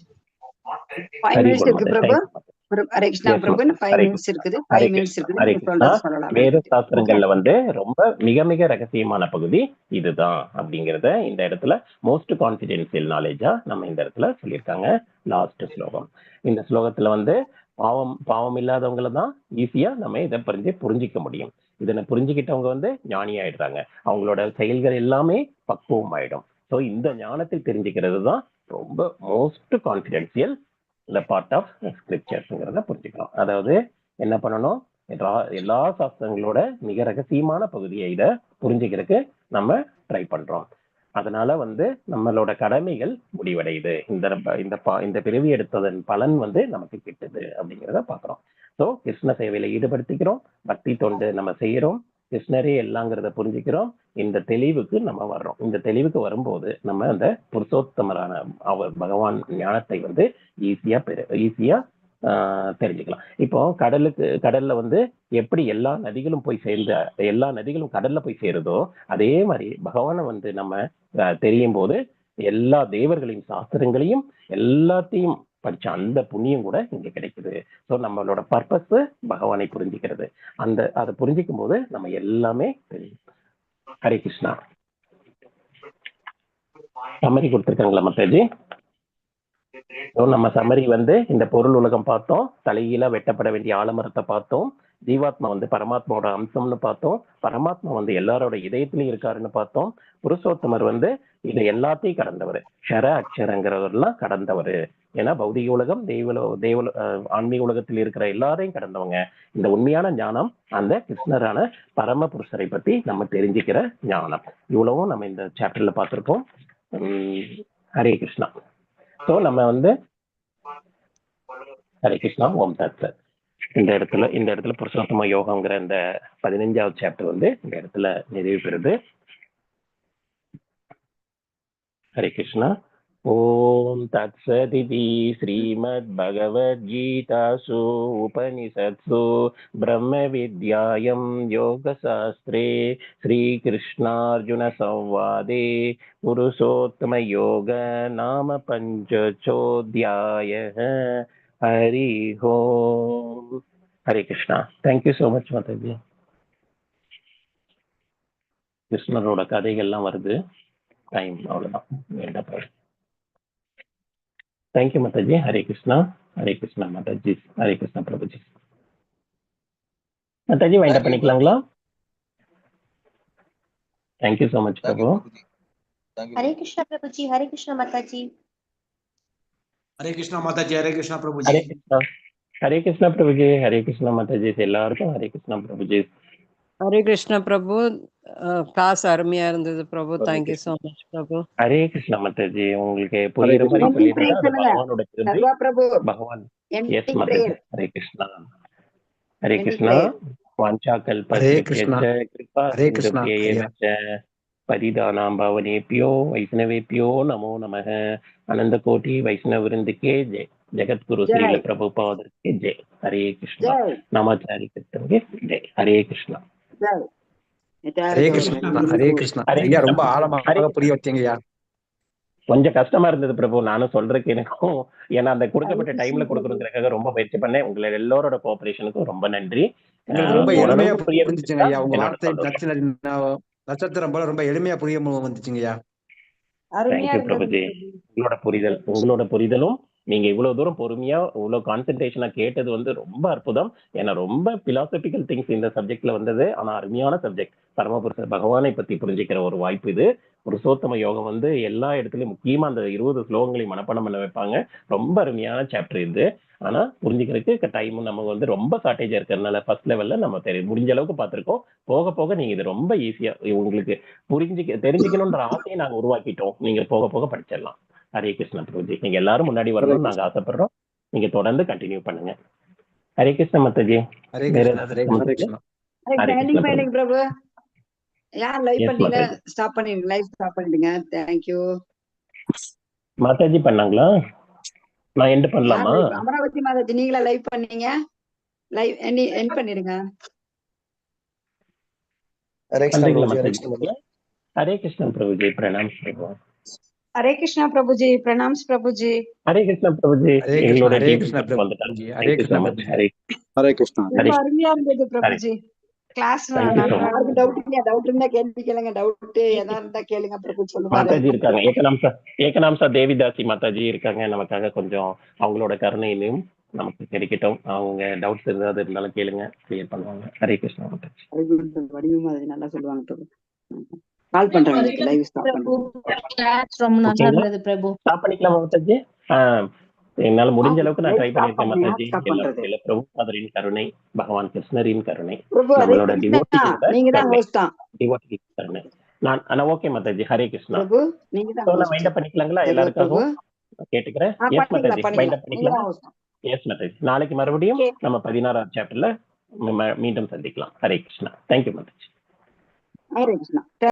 5 minutes இருக்கு பிரபு. ஹரே கிருஷ்ணா பிரபு. 5 minutes இருக்குது. 5 minutes இருக்குது. வேத சாஸ்திரங்கள்ல ரொம்ப மிக மிக ரகசியமான பகுதி இதுதான் அப்படிங்கறத இந்த இடத்துல மோஸ்ட் கான்ஃபிடென்ஷியல் நாலேஜா நம்ம இந்த இடத்துல சொல்லியிருக்காங்க. லாஸ்ட் ஸ்லோகம். இந்த ஸ்லோகத்துல பாவம் இல்லாதவங்களை தான் ஈஸியா நம்ம இதை புரிஞ்சிக்க முடியும். இதனை புரிஞ்சுக்கிட்டவங்க ஞானி ஆயிடுறாங்க. அவங்களோட செயல்கள் எல்லாமே பக்குவம் ஆயிடும். ஸோ இந்த ஞானத்தை தெரிஞ்சுக்கிறது தான் ரொம்ப மோஸ்ட் கான்ஃபிடென்ஷியல் இந்த பார்ட் ஆஃப் ஸ்கிரிப்சர்ஸ்ங்கிறத புரிஞ்சுக்கலாம். அதாவது என்ன பண்ணணும், எல்லா சாஸ்திரங்களோட மிக ரகசியமான பகுதியை இதை புரிஞ்சுக்கிறதுக்கு நம்ம ட்ரை பண்றோம். அதனால நம்மளோட கடமைகள் முடிவடையுது. இந்த பிறவி எடுத்ததன் பலன் நமக்கு கிட்டுது அப்படிங்கிறத பாக்குறோம். ஸோ கிருஷ்ண சேவையில ஈடுபடுத்திக்கிறோம். பக்தி தொண்டு நம்ம செய்யறோம். கிருஷ்ணரே எல்லாங்கிறத புரிஞ்சுக்கிறோம். இந்த தெளிவுக்கு நம்ம வர்றோம். இந்த தெளிவுக்கு வரும்போது நம்ம அந்த புருஷோத்தமரான அவர் பகவான் ஞானத்தை ஈஸியா தெரிஞ்சுக்கலாம். இப்போ கடல்ல எப்படி எல்லா நதிகளும் போய் சேர்ந்து எல்லா நதிகளும் கடல்ல போய் சேருதோ அதே மாதிரி பகவானை நம்ம தெரியும் போது எல்லா தேவர்களையும் சாஸ்திரங்களையும் எல்லாத்தையும் படிச்ச அந்த புண்ணியம் கூட இங்க கிடைக்குது. ஸோ நம்மளோட பர்பஸ் பகவானை புரிஞ்சுக்கிறது. அதை புரிஞ்சிக்கும் போது நம்ம எல்லாமே தெரியும். ஹரே கிருஷ்ணா. சம்மரி கொடுத்துருக்காங்களா மாதாஜி? நம்ம சம்மரி இந்த பொருள் உலகம் பார்த்தோம், தலைகீழா வெட்டப்பட வேண்டிய ஆலமரத்தை பார்த்தோம், ஜீவாத்மா பரமாத்மாவோட அம்சம்னு பார்த்தோம், பரமாத்மா எல்லாரோட இதயத்திலையும் இருக்காருன்னு பார்த்தோம், புருஷோத்தமர் இதை எல்லாத்தையும் கடந்தவர், க்ஷர அக்ஷரங்கிறவரெல்லாம் கடந்தவர். ஏன்னா பௌதிக உலகம் ஆன்மீக உலகத்தில் இருக்கிற எல்லாரையும் கடந்தவங்க. இந்த உண்மையான ஞானம் அந்த கிருஷ்ணரான பரம புருஷரை பத்தி நம்ம தெரிஞ்சுக்கிற ஞானம். இவ்வளவும் நம்ம இந்த சாப்டர்ல பார்த்திருக்கோம். ஹரே கிருஷ்ணா. ஸோ நம்ம ஹரே கிருஷ்ணா. ஓம் தத் சத். இந்த இடத்துல புருஷோத்தம யோகம்ங்கிற இந்த 15வது சாப்டர் இந்த இடத்துல நிறைவு பெறுது. ஹரே கிருஷ்ணா. ஓம் தத் சதிதி ஸ்ரீமத் பகவத்கீதாசு உபனிஷத்சு பிரம்ம வித்யாயம் யோக சாஸ்திரே ஸ்ரீ கிருஷ்ணார்ஜுன சம்வாதே புருஷோத்தம யோக நாம பஞ்சசோத்யாய. Hari Om. Hare Krishna. Thank you so much Mataji. கிருஷ்ணரோட கதைகள்லாம் வருது, டைம் அவ்வளோதான், வேண்டாம். தேங்க்யூ மாதாஜி. ஹரே கிருஷ்ணா. ஹரே கிருஷ்ணா மாதாஜி. ஹரே கிருஷ்ணா பிரபுஜி. மாதாஜி வைண்ட் பண்ணிக்கலாங்களா? Thank you so much Prabhu. Hare Krishna Prabhuji. Hare Krishna Mataji. Hare Krishna Mataji. Hare Krishna Prabhuji. Hare Krishna. Hare Krishna Prabhuji. Hare Krishna Mataji. எல்லாருக்கும் ஹரே கிருஷ்ணா பிரபுஜி. ஹரே கிருஷ்ணா பிரபு. கிளாஸ் அருமையா இருந்தது Prabhu. Thank you so much Prabhu. Hare Krishna Mataji. உங்களுக்கு புரியுற மாதிரி சொல்லிட்டா பகவானோட கிருபை. பகவான். எஸ் மாதாஜி. ஹரே கிருஷ்ணா. ஹரே கிருஷ்ணா. வாஞ்சா கல்பத்ருக்யச்ச கிருபா சிந்துப்யேவ பரிதானாம் பாவனேப்யோ வைஷ்ணவேப்யோ நமோ நமः. அனந்த கோட்டி வைஷ்ணவ விருந்துக்கே ஜெய். ஜெகத்குரு ஸ்ரீல பிரபுபாதருக்கு ஜெய். ஹரே கிருஷ்ணா. நாமாச்சாரி கிருஷ்ணனுக்கு ஜெய். ஹரே கிருஷ்ணா. ஹரே கிருஷ்ணா. ஹரே கிருஷ்ணா. ஐயா ரொம்ப ஆழமாக புரிய வச்சீங்கய்யா. கொஞ்சம் கஷ்டமா இருந்தது பிரபு, நானும் சொல்றதுக்கு எனக்கும். ஏன்னா அந்த கொடுக்கப்பட்ட டைம்ல கொடுக்கறதுக்காக ரொம்ப முயற்சி பண்ணேன். உங்களை எல்லாரோட கோஆபரேஷனுக்கும் ரொம்ப நன்றி. ரொம்ப எளிமையா புரிஞ்சுச்சுங்க ஐயா. உங்க வார்த்தை நட்சத்திரம் போல ரொம்ப எளிமையா புரிய வந்துச்சுங்கய்யா. தேங்க்யூ பிரபுஜி. உங்களோட புரிதலும் நீங்க இவ்வளவு தூரம் பொறுமையா இவ்வளவு கான்சென்ட்ரேஷனா கேட்டது ரொம்ப அற்புதம். ஏன்னா ரொம்ப பிலாசபிக்கல் திங்ஸ் இந்த சப்ஜெக்ட்ல வந்தது. ஆனா அருமையான சப்ஜெக்ட். பரமபுருஷர் பகவானை பத்தி புரிஞ்சுக்கிற ஒரு வாய்ப்பு இது. புருஷோத்தம யோகம் எல்லா இடத்துலயும் முக்கியமா அந்த 20 ஸ்லோகங்களையும் மனப்பாடம் பண்ண வைப்பாங்க. ரொம்ப அருமையான சாப்டர் இது. ஆனா புரிஞ்சுக்கிறதுக்கு டைமும் நமக்கு ரொம்ப ஷார்டேஜா இருக்கிறதுனால ஃபர்ஸ்ட் லெவல்ல நம்ம முடிஞ்ச அளவுக்கு பார்த்திருக்கோம். போக போக நீங்க இது ரொம்ப ஈஸியா உங்களுக்கு தெரிஞ்சுக்கணும்ன்ற ஆசையை நாங்க உருவாக்கிட்டோம். நீங்க போக போக படிச்சிடலாம். ஹரே கிருஷ்ணா பிரபுஜி. நீங்க எல்லாரும் முன்னாடி வரணும்னு நாங்க ஆசைப்படுறோம். நீங்க தொடர்ந்து கண்டினியூ பண்ணுங்க. ஹரே கிருஷ்ணா மாதாஜி. பிரபு யார் லைவ் பண்ணீங்க? ஸ்டாப் பண்ணிடுங்க. லைவ் ஸ்டாப் பண்ணிடுங்க. Thank you. மாதாஜி பண்ணாங்களா? நான் எண்ட் பண்ணலாமா? அமராவதி மாதாஜி நீங்களா லைவ் பண்ணீங்க? லைவ் எண்ட் பண்ணிடுங்க. ஹரே கிருஷ்ணா பிரபுஜி. பிரணாம் பிரபு. ஹரே கிருஷ்ணா பிரபுஜி. பிரணாம்ஸ் பிரபுஜி. ஹரே கிருஷ்ணா பிரபுஜி. எங்களோட ஹரே கிருஷ்ணா பிரபுஜி. ஹரே கிருஷ்ணா. ஹரே கிருஷ்ணா. ரொம்ப அருமையா இருந்தது பிரபுஜி. கிளாஸ் யாருக்கு டவுட் இருந்தா கேள்வி கேளுங்க. டவுட் எதா இருந்தா கேளுங்க. பிரபு சொல்லுங்க. மாதாஜி இருக்காங்க. ஏகநாம்சா தேவிதாசி மாதாஜி இருக்காங்க. நமக்காக கொஞ்சம் அவங்களோட கருணையிலும் நமக்கு கிடைக்கட்டும். அவங்க டவுட்ஸ் ஏதாவது இருந்தாலும் கேளுங்க, கிளியர் பண்ணுவாங்க. ஹரே கிருஷ்ணா மாதாஜி. வடிவம் அது நல்லா சொல்லுவாங்க பிரபு. கால் பண்றாங்க. லைவ் ஸ்டாப் பண்ணுங்க. கிளாஸ் ரொம்ப நல்லா இருந்தது பிரபு. ஸ்டாப் பண்ணிக்கலாம் மாதாஜி. என்னால முடிஞ்ச அளவுக்கு நான் ட்ரை பண்ணிருக்கேன் மாதாஜி. எல்லாரும் பிரபு பாதரின் கருணை, பகவான் கிருஷ்ணரின் கருணை, நம்மளோட டிவோட்டி கருணை. நான் ஓகே மாதாஜி. ஹரே கிருஷ்ணா. நான் வைண்ட் அப் பண்ணிக்கலாங்களா? எல்லாருக்காகவும் கேட்டுக்கிறேன். எஸ் மாதாஜி வைண்ட் அப் பண்ணிக்கலாம். எஸ் மாதாஜி. நாளைக்கு மறுபடியும் நம்ம 16வது சாப்டர்ல மீண்டும் சந்திக்கலாம். ஹரே கிருஷ்ணா. தேங்க்யூ மாதாஜி. ஹரே கிருஷ்ணா.